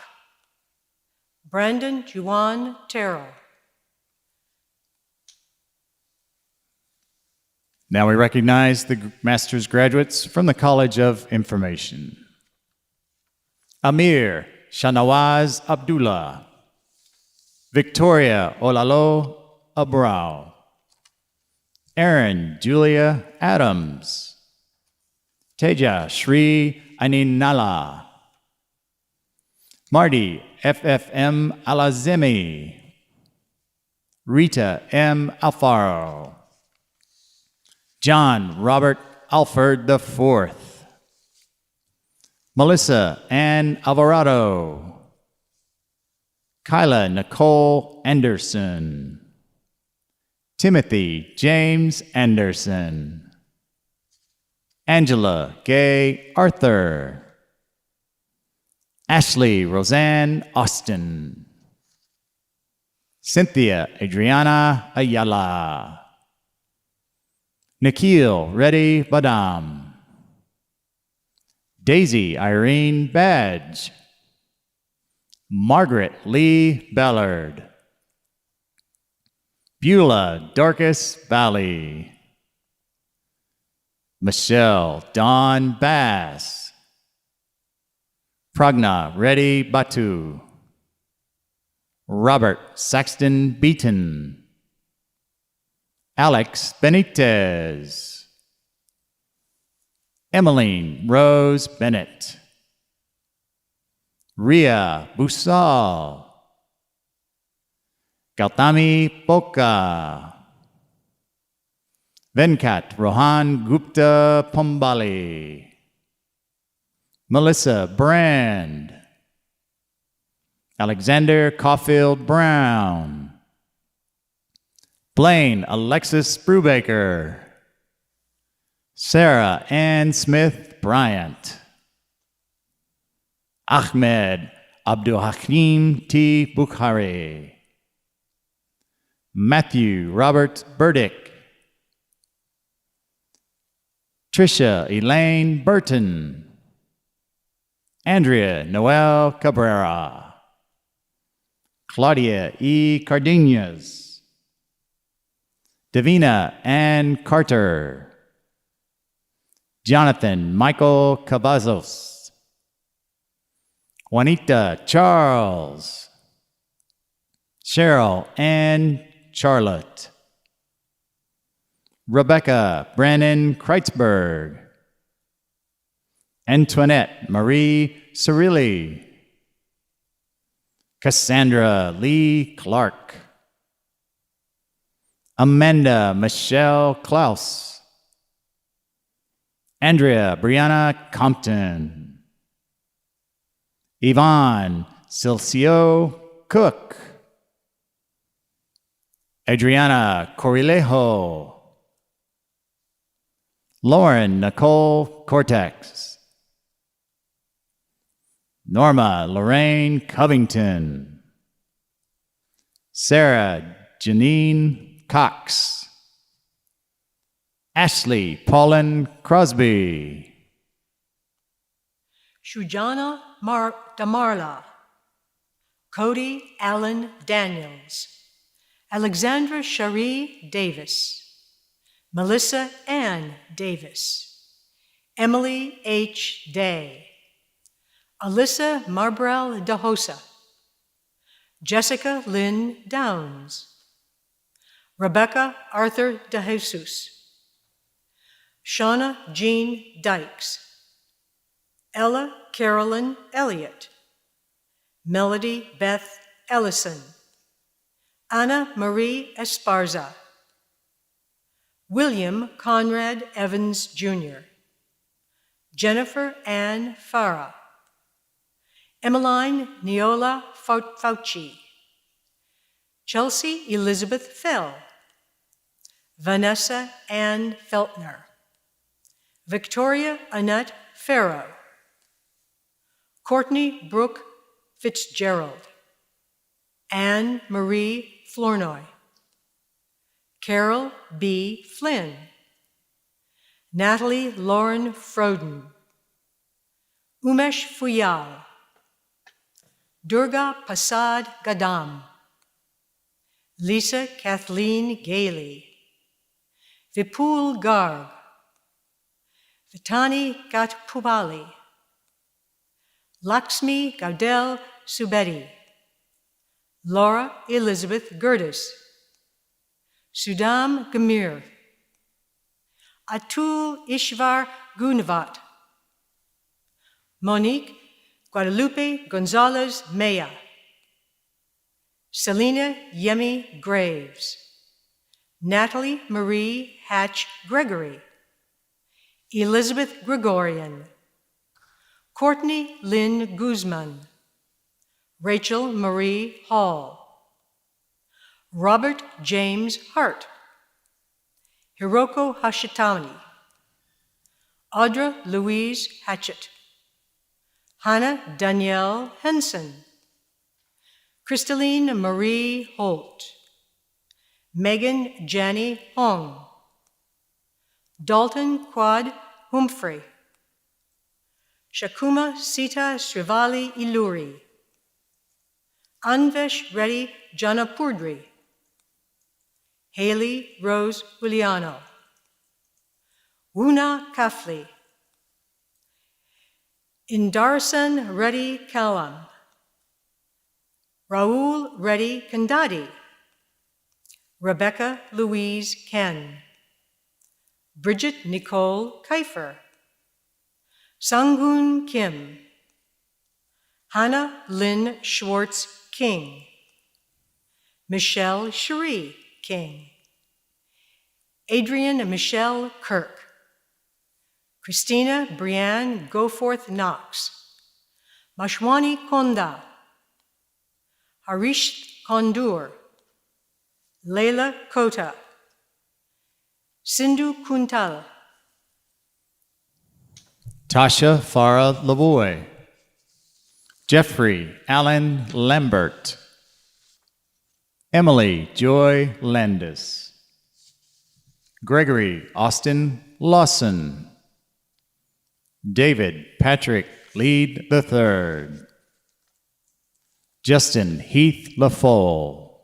Brandon Juan Terrell. Now we recognize the master's graduates from the College of Information. Amir Shanawaz Abdullah. Victoria Olalo Abrao. Aaron Julia Adams. Teja Shri Aninala. Marty FFM Alazemi. Rita M. Alfaro. John Robert Alford IV. Melissa Ann Alvarado. Kyla Nicole Anderson. Timothy James Anderson. Angela Gay Arthur. Ashley Roseanne Austin. Cynthia Adriana Ayala. Nikhil Reddy Badam. Daisy Irene Badge. Margaret Lee Ballard. Beulah Dorcas Valley. Michelle Dawn Bass. Pragna Reddy Batu. Robert Saxton Beaton. Alex Benitez. Emmeline Rose Bennett. Ria Busal. Gautami Poka. Venkat Rohan Gupta Pombali. Melissa Brand. Alexander Caulfield Brown. Blaine Alexis Brubaker. Sarah Ann Smith Bryant. Ahmed Abdul Hakim T. Bukhari. Matthew Robert Burdick. Tricia Elaine Burton. Andrea Noel Cabrera. Claudia E. Cardenas. Davina Ann Carter. Jonathan Michael Cavazos. Juanita Charles. Cheryl Ann Charlotte. Rebecca Brandon Kreitzberg. Antoinette Marie Cirilli. Cassandra Lee Clark. Amanda Michelle Klaus. Andrea Brianna Compton. Yvonne Silcio Cook. Adriana Corilejo. Lauren Nicole Cortex. Norma Lorraine Covington. Sarah Janine Cox. Ashley Paulin Crosby. Shujana Damarla. Cody Allen Daniels. Alexandra Cherie Davis. Melissa Ann Davis. Emily H. Day. Alyssa Marbrell DeHosa. Jessica Lynn Downs. Rebecca Arthur DeJesus. Shauna Jean Dykes. Ella Carolyn Elliott. Melody Beth Ellison. Anna Marie Esparza. William Conrad Evans Jr. Jennifer Ann Farah. Emmeline Neola Fauci. Chelsea Elizabeth Fell. Vanessa Ann Feltner. Victoria Annette Farrow. Courtney Brooke Fitzgerald. Anne Marie Flournoy. Carol B. Flynn. Natalie Lauren Froden. Umesh Fuyal. Durga Pasad Gadam. Lisa Kathleen Gailey. Vipul Garg. Vitani Gatpupali. Lakshmi Gaudel Subedi. Laura Elizabeth Gertis. Sudam Gamir. Atul Ishvar Gunavat. Monique Guadalupe Gonzalez Maya. Selena Yemi Graves. Natalie Marie Hatch Gregory. Elizabeth Gregorian. Courtney Lynn Guzman, Rachel Marie Hall, Robert James Hart, Hiroko Hashitani, Audra Louise Hatchett, Hannah Danielle Henson, Crystalline Marie Holt, Megan Janney Hong, Dalton Quad Humphrey, Shakuma Sita Srivali Iluri, Anvesh Reddy Janapurdri, Haley Rose Juliano, Wuna Kafli, Indarsan Reddy Kalam, Raul Reddy Kandadi, Rebecca Louise Ken, Bridget Nicole Kiefer, Sangun Kim, Hannah Lynn Schwartz King, Michelle Cherie King, Adrian Michelle Kirk, Christina Brianne Goforth Knox, Mashwani Konda, Harish Kondur, Leila Kota, Sindhu Kuntal, Tasha Farah Lavoy, Jeffrey Allen Lambert, Emily Joy Landis, Gregory Austin Lawson, David Patrick Lead III, Justin Heath LaFole,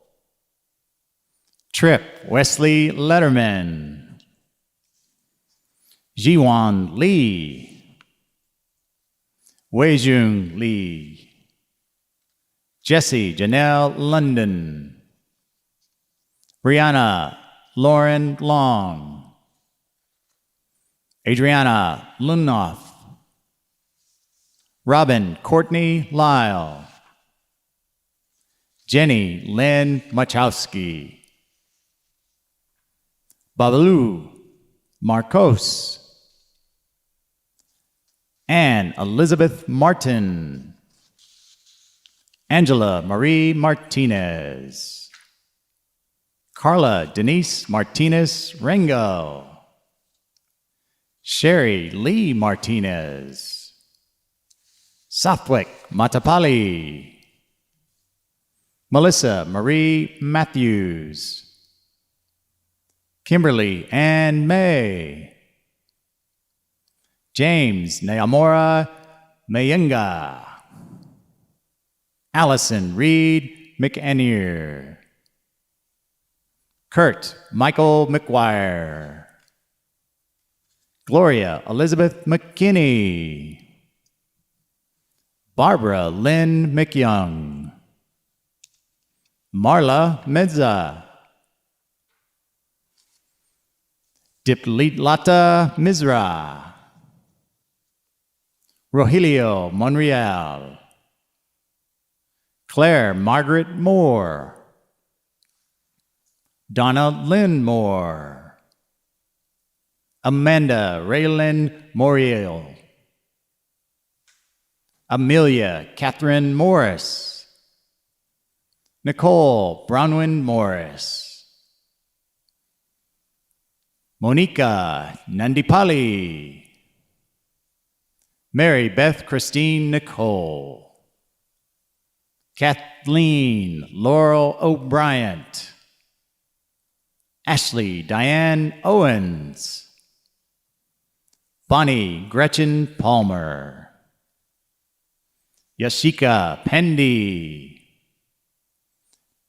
Trip Wesley Letterman, Jiwan Lee, Weijung Lee, Jesse Janelle London, Brianna Lauren Long, Adriana Lunoff, Robin Courtney Lyle, Jenny Lynn Machowski, Babalu Marcos, Anne Elizabeth Martin, Angela Marie Martinez, Carla Denise Martinez Rengo, Sherry Lee Martinez, Sathwik Matapali, Melissa Marie Matthews, Kimberly Ann May, James Nayamora Mayenga, Allison Reed McAnear, Kurt Michael McGuire, Gloria Elizabeth McKinney, Barbara Lynn McYoung, Marla Medza, Diplitlata Mizra, Rogelio Monreal, Claire Margaret Moore, Donna Lynn Moore, Amanda Raylyn Moriel, Amelia Catherine Morris, Nicole Bronwyn Morris, Monica Nandipali, Mary Beth Christine Nicole, Kathleen Laurel O'Brien, Ashley Diane Owens, Bonnie Gretchen Palmer, Yashika Pendy,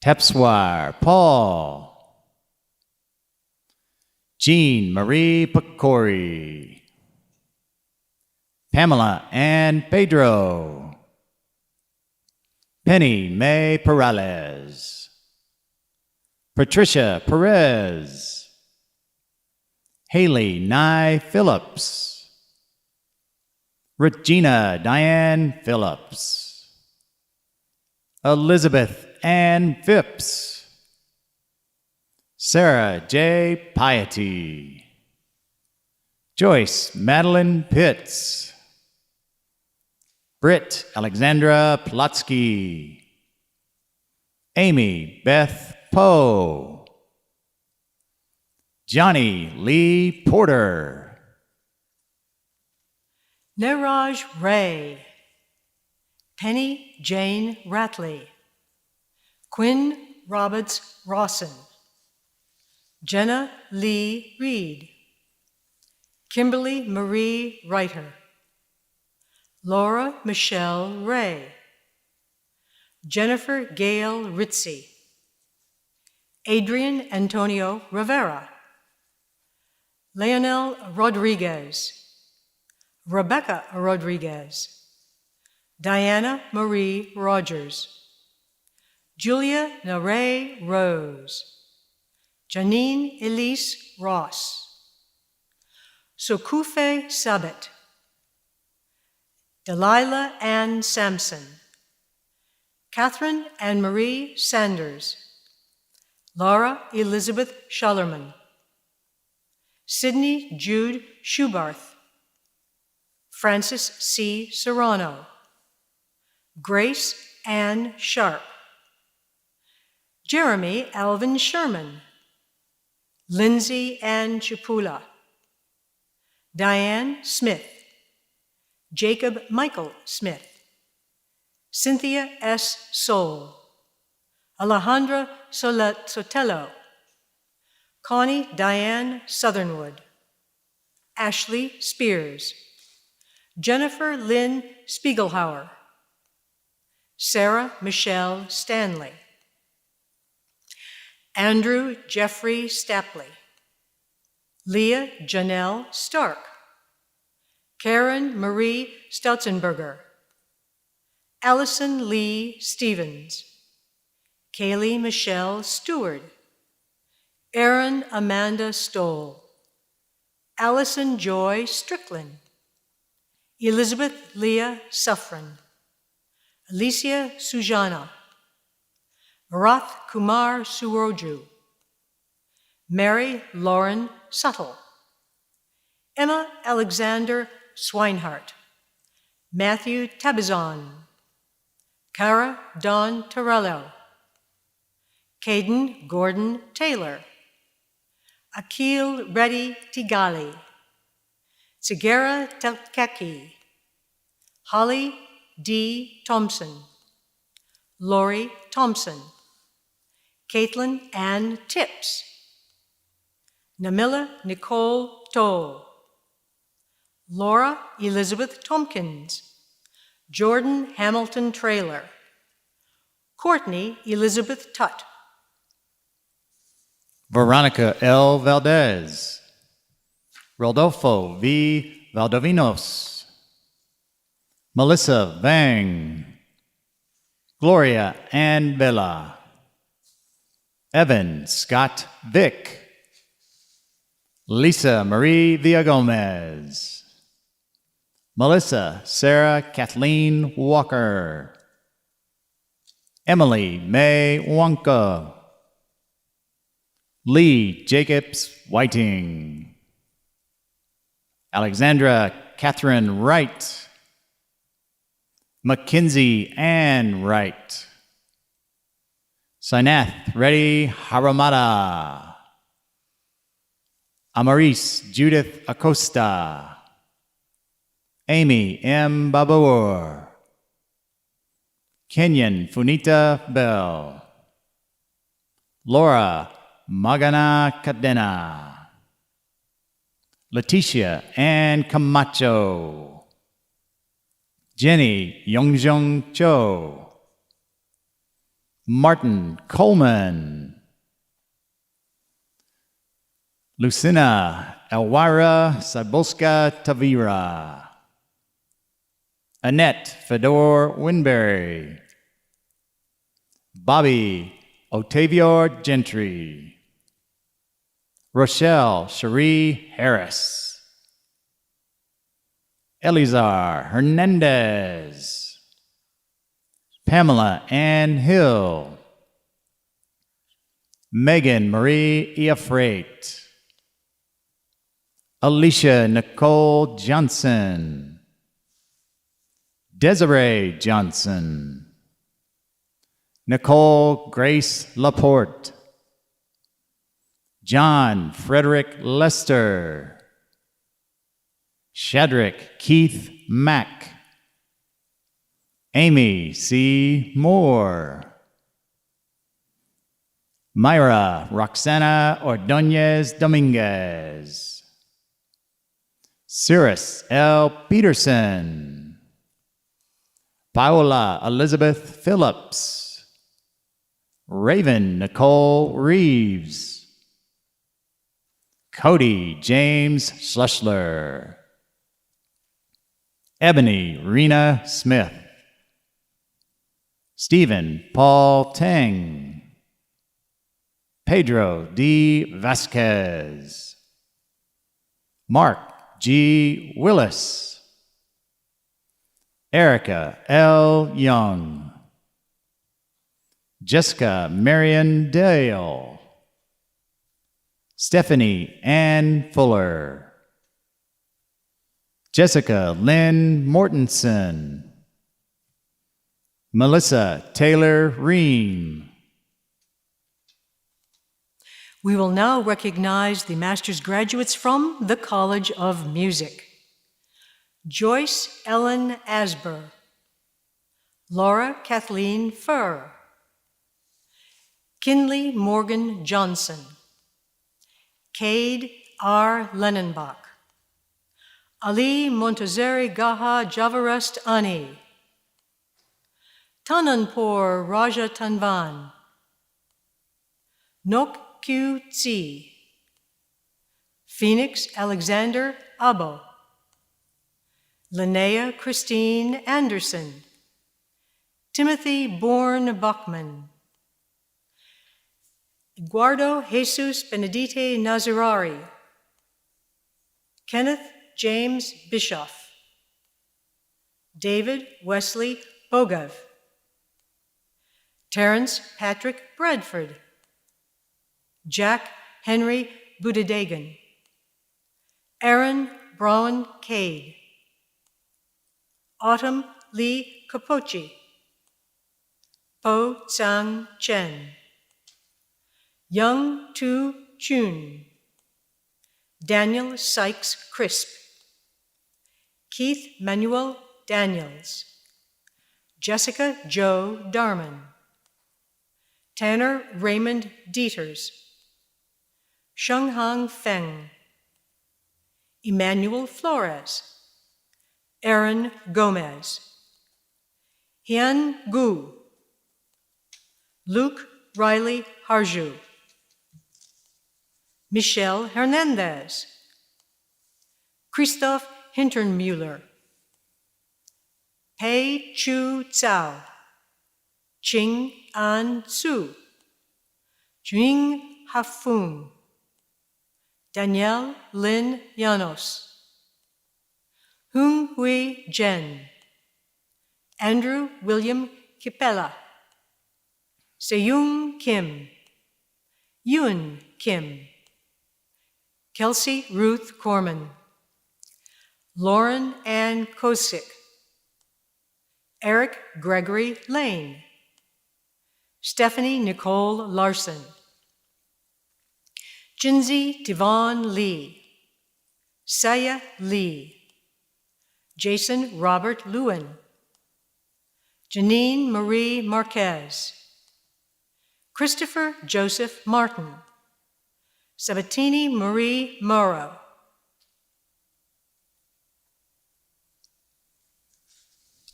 Tepswar Paul, Jean Marie Picori, Pamela Ann Pedro, Penny May Perales, Patricia Perez, Haley Nye Phillips, Regina Diane Phillips, Elizabeth Ann Phipps, Sarah J. Piety, Joyce Madeline Pitts, Britt Alexandra Plotsky. Amy Beth Poe. Johnny Lee Porter. Niraj Ray. Penny Jane Ratley. Quinn Roberts Rawson. Jenna Lee Reed. Kimberly Marie Reiter. Laura Michelle Ray. Jennifer Gail Ritzy. Adrian Antonio Rivera. Leonel Rodriguez. Rebecca Rodriguez. Diana Marie Rogers. Julia Naray Rose. Janine Elise Ross. Sokufe Sabet. Delilah Ann Sampson. Catherine Anne Marie Sanders. Laura Elizabeth Schollerman. Sydney Jude Schubarth. Francis C. Serrano. Grace Ann Sharp. Jeremy Alvin Sherman. Lindsay Ann Chipula. Diane Smith. Jacob Michael Smith. Cynthia S. Soul. Alejandra Sotelo. Connie Diane Southernwood. Ashley Spears. Jennifer Lynn Spiegelhauer. Sarah Michelle Stanley. Andrew Jeffrey Stapley. Leah Janelle Stark. Karen Marie Stautzenberger. Allison Lee Stevens. Kaylee Michelle Stewart. Erin Amanda Stoll. Allison Joy Strickland. Elizabeth Leah Suffren. Alicia Sujana. Bharath Kumar Suroju. Mary Lauren Suttle. Emma Alexander Swinehart. Matthew Tabizon. Cara Dawn Torello. Caden Gordon Taylor. Akil Reddy Tigali. Sigera Telkeki. Holly D. Thompson. Lori Thompson. Caitlin Ann Tips. Namila Nicole Toll. Laura Elizabeth Tompkins. Jordan Hamilton Traylor. Courtney Elizabeth Tutt. Veronica L. Valdez. Rodolfo V. Valdovinos. Melissa Vang. Gloria Ann Villa. Evan Scott Vick. Lisa Marie Villagomez. Melissa Sarah Kathleen Walker. Emily May Wonka. Lee Jacobs Whiting. Alexandra Catherine Wright. Mackenzie Ann Wright. Sinath Reddy Haramada. Amaris Judith Acosta. Amy M. Babur. Kenyon Funita Bell. Laura Magana Cadena. Leticia Ann Camacho. Jenny Yongjong Cho. Martin Coleman. Lucina Elwira Sabolska Tavira. Annette Fedor Winberry. Bobby Otavio Gentry. Rochelle Cherie Harris. Elizar Hernandez. Pamela Ann Hill. Megan Marie Eafrate. Alicia Nicole Johnson. Desiree Johnson. Nicole Grace Laporte. John Frederick Lester. Shadrach Keith Mack. Amy C. Moore. Myra Roxana Ordonez Dominguez. Cirrus L. Peterson. Paola Elizabeth Phillips. Raven Nicole Reeves. Cody James Schlussler. Ebony Rena Smith. Stephen Paul Tang. Pedro D. Vasquez. Mark G. Willis. Erica L. Young. Jessica Marion Dale. Stephanie Ann Fuller. Jessica Lynn Mortensen. Melissa Taylor Ream. We will now recognize the master's graduates from the College of Music. Joyce Ellen Asber. Laura Kathleen Furr. Kinley Morgan Johnson. Cade R. Lennenbach. Ali Montazeri Gaha Javarest Ani. Tananpur Raja Tanvan. Nok Kyu Tsi. Phoenix Alexander Abo. Linnea Christine Anderson. Timothy Bourne Bachman. Eduardo Jesus Benedite Nazarari. Kenneth James Bischoff. David Wesley Bogav. Terrence Patrick Bradford. Jack Henry Budadegan. Aaron Brown Cade. Autumn Lee Capochi. Po Tsang Chen. Young Tu Chun. Daniel Sykes Crisp. Keith Manuel Daniels. Jessica Jo Darman. Tanner Raymond Dieters. Shenghang Feng. Emmanuel Flores. Aaron Gomez. Hian Gu. Luke Riley Harju. Michelle Hernandez. Christoph Hintermuller. Pei Chu Tsao. Ching An Su. Jing Hafun. Danielle Lin Llanos. Hung Hui Jen. Andrew William Kipela. Seyung Kim. Yun Kim. Kelsey Ruth Corman. Lauren Ann Kosick. Eric Gregory Lane. Stephanie Nicole Larson. Jinzi Tivon Lee. Saya Lee. Jason Robert Lewin. Janine Marie Marquez. Christopher Joseph Martin. Sabatini Marie Morrow.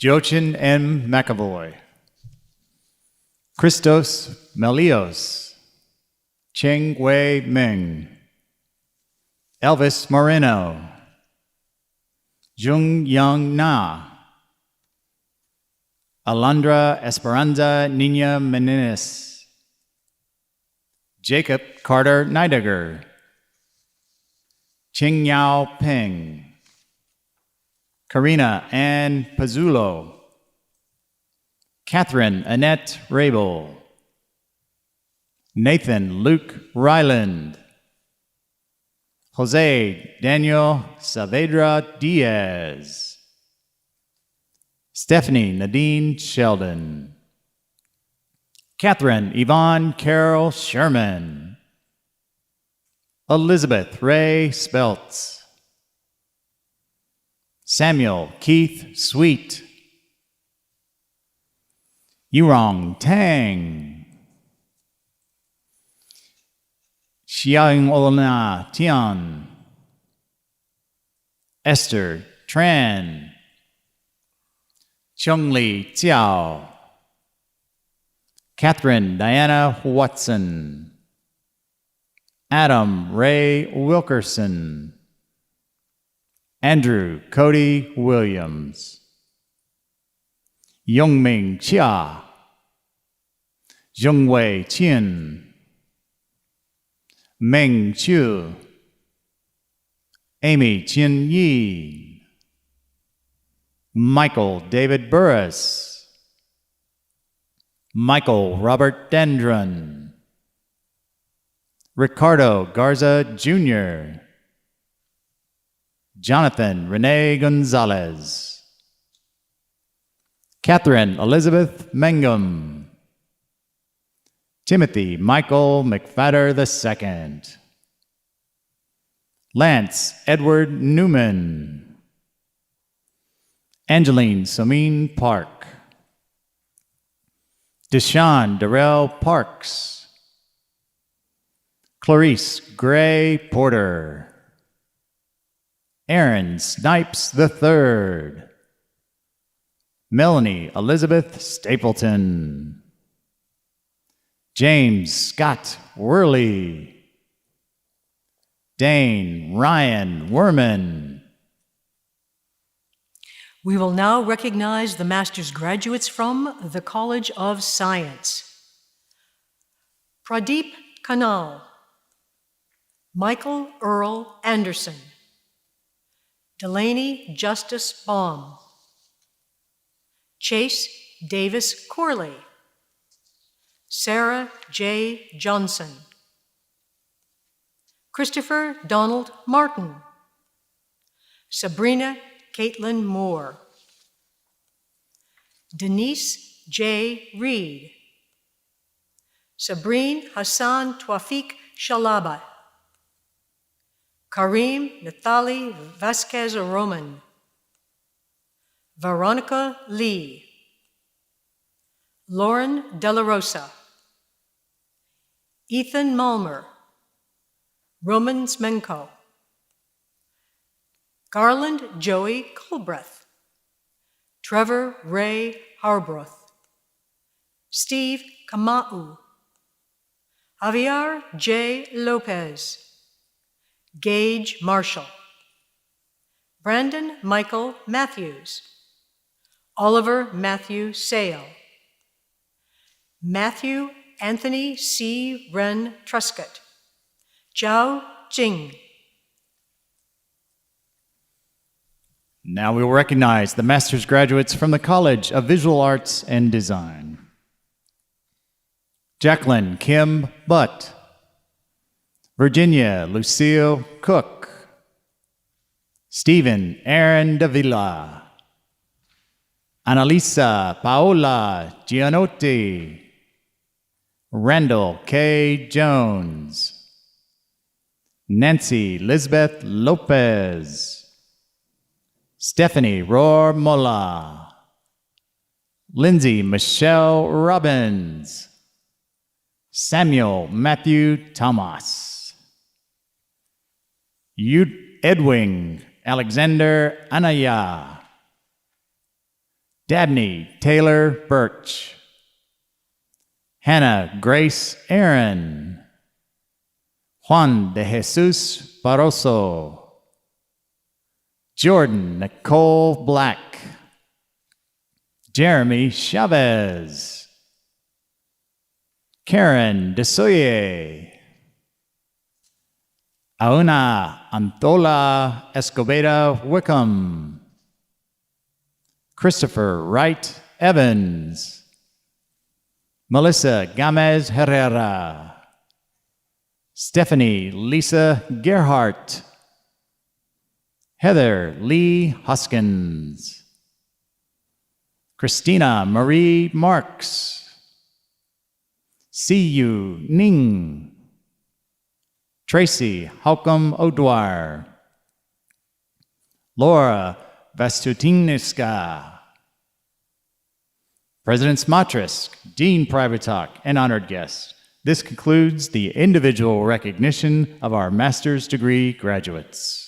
Jochin M. McAvoy. Christos Melios. Cheng Wei Meng. Elvis Moreno. Jung Young Na. Alondra Esperanza Nina Menendez. Jacob Carter Neidegger. Ching Yao Peng. Karina Ann Pazzulo. Catherine Annette Rabel. Nathan Luke Ryland. Jose Daniel Saavedra Diaz. Stephanie Nadine Sheldon. Catherine Yvonne Carol Sherman. Elizabeth Ray Speltz. Samuel Keith Sweet. Yurong Tang. Xiang Olna Tian. Esther Tran. Chungli Jiao. Catherine Diana Watson. Adam Ray Wilkerson. Andrew Cody Williams. Yongming Chia. Zhongwei Qin. Meng Chu. Amy Chin Yi. Michael David Burris. Michael Robert Dendron. Ricardo Garza Jr. Jonathan Renee Gonzalez. Catherine Elizabeth Mangum. Timothy Michael McFadder II. Lance Edward Newman. Angeline Somine Park. Deshaun Darrell Parks. Clarice Gray Porter. Aaron Snipes III. Melanie Elizabeth Stapleton. James Scott Worley. Dane Ryan Werman. We will now recognize the master's graduates from the College of Science. Pradeep Kanal. Michael Earl Anderson. Delaney Justice Baum. Chase Davis Corley. Sarah J. Johnson. Christopher Donald Martin. Sabrina Caitlin Moore. Denise J. Reed. Sabrine Hassan Tawfiq Shalaba. Kareem Nathali Vasquez Roman. Veronica Lee. Lauren De La Rosa. Ethan Malmer. Roman Smenko. Garland Joey Culbreth. Trevor Ray Harbroth. Steve Kamau. Javier J. Lopez. Gage Marshall. Brandon Michael Matthews. Oliver Matthew Sale. Matthew Anthony C. Ren Truscott. Zhao Jing. Now we will recognize the master's graduates from the College of Visual Arts and Design. Jacqueline Kim Butt. Virginia Lucille Cook. Stephen Aaron Davila. Annalisa Paola Gianotti. Randall K. Jones. Nancy Lisbeth Lopez. Stephanie Roar Mola. Lindsay Michelle Robbins. Samuel Matthew Thomas. Edwin Alexander Anaya. Dabney Taylor Birch. Hannah Grace Aaron. Juan de Jesus Barroso. Jordan Nicole Black. Jeremy Chavez. Karen Desoye. Auna Antola Escobedo Wickham. Christopher Wright Evans. Melissa Gamez Herrera. Stephanie Lisa Gerhardt. Heather Lee Hoskins. Christina Marie Marks, Siyu Ning, Tracy Halcom O'Dwyer, Laura Vastutiniska, President Smatrisk, Dean Prybutok, and honored guests. This concludes the individual recognition of our master's degree graduates.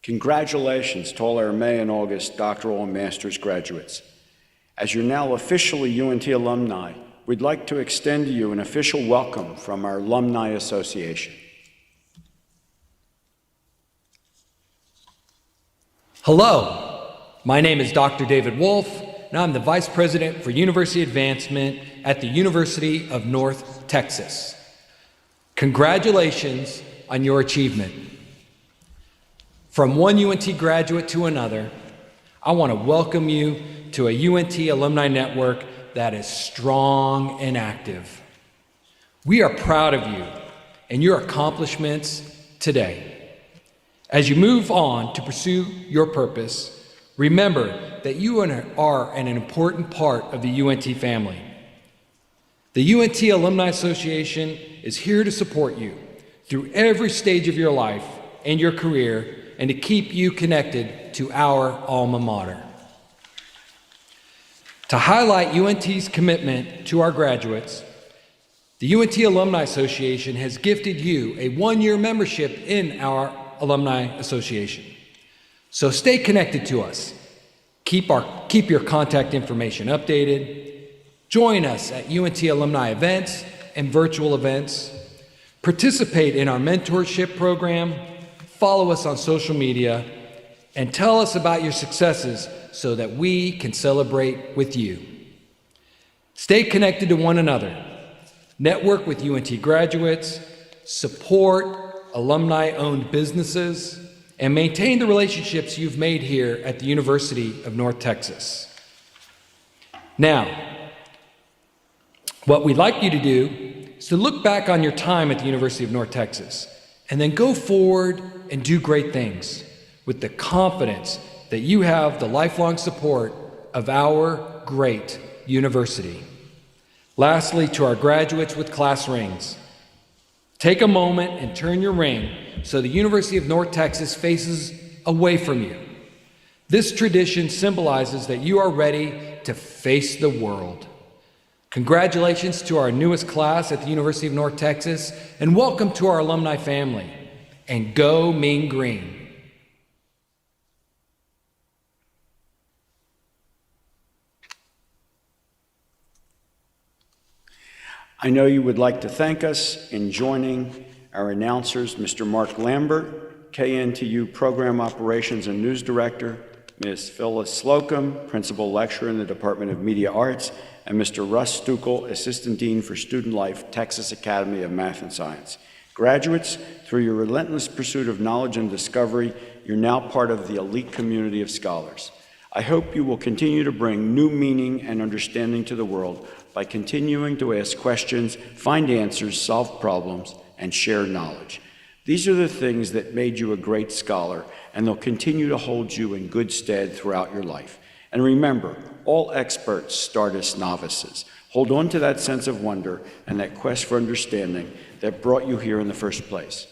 Congratulations to all our May and August doctoral and master's graduates. As you're now officially UNT alumni, we'd like to extend to you an official welcome from our Alumni Association. Hello, my name is Dr. David Wolf, and I'm the Vice President for University Advancement at the University of North Texas. Congratulations on your achievement. From one UNT graduate to another, I want to welcome you to a UNT alumni network that is strong and active. We are proud of you and your accomplishments today. As you move on to pursue your purpose, remember that you are an important part of the UNT family. The UNT Alumni Association is here to support you through every stage of your life and your career and to keep you connected to our alma mater. To highlight UNT's commitment to our graduates, the UNT Alumni Association has gifted you a one-year membership in our Alumni Association. So stay connected to us. Keep your contact information updated. Join us at UNT alumni events and virtual events. Participate in our mentorship program. Follow us on social media. And tell us about your successes so that we can celebrate with you. Stay connected to one another. Network with UNT graduates. Support alumni-owned businesses, and maintain the relationships you've made here at the University of North Texas. Now, what we'd like you to do is to look back on your time at the University of North Texas, and then go forward and do great things with the confidence that you have the lifelong support of our great university. Lastly, to our graduates with class rings, take a moment and turn your ring so the University of North Texas faces away from you. This tradition symbolizes that you are ready to face the world. Congratulations to our newest class at the University of North Texas, and welcome to our alumni family. And go Mean Green. I know you would like to thank us in joining our announcers, Mr. Mark Lambert, KNTU Program Operations and News Director, Ms. Phyllis Slocum, Principal Lecturer in the Department of Media Arts, and Mr. Russ Stuckel, Assistant Dean for Student Life, Texas Academy of Math and Science. Graduates, through your relentless pursuit of knowledge and discovery, you're now part of the elite community of scholars. I hope you will continue to bring new meaning and understanding to the world by continuing to ask questions, find answers, solve problems, and share knowledge. These are the things that made you a great scholar, and they'll continue to hold you in good stead throughout your life. And remember, all experts start as novices. Hold on to that sense of wonder and that quest for understanding that brought you here in the first place.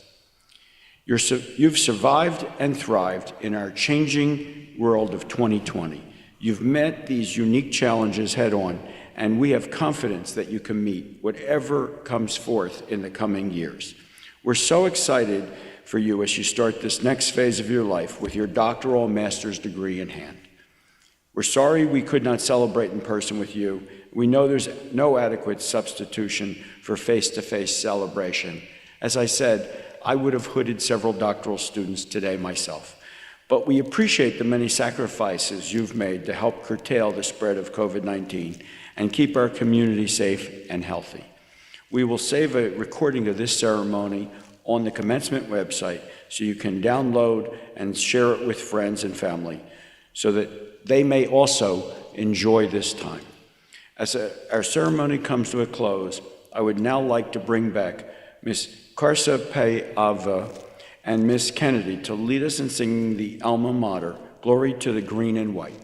You've survived and thrived in our changing world of 2020. You've met these unique challenges head on, and we have confidence that you can meet whatever comes forth in the coming years. We're so excited for you as you start this next phase of your life with your doctoral and master's degree in hand. We're sorry we could not celebrate in person with you. We know there's no adequate substitution for face-to-face celebration. As I said, I would have hooded several doctoral students today myself. But we appreciate the many sacrifices you've made to help curtail the spread of COVID-19 and keep our community safe and healthy. We will save a recording of this ceremony on the Commencement website so you can download and share it with friends and family so that they may also enjoy this time. As our ceremony comes to a close, I would now like to bring back Ms. Karsa Payava and Miss Kennedy to lead us in singing the alma mater, Glory to the Green and White.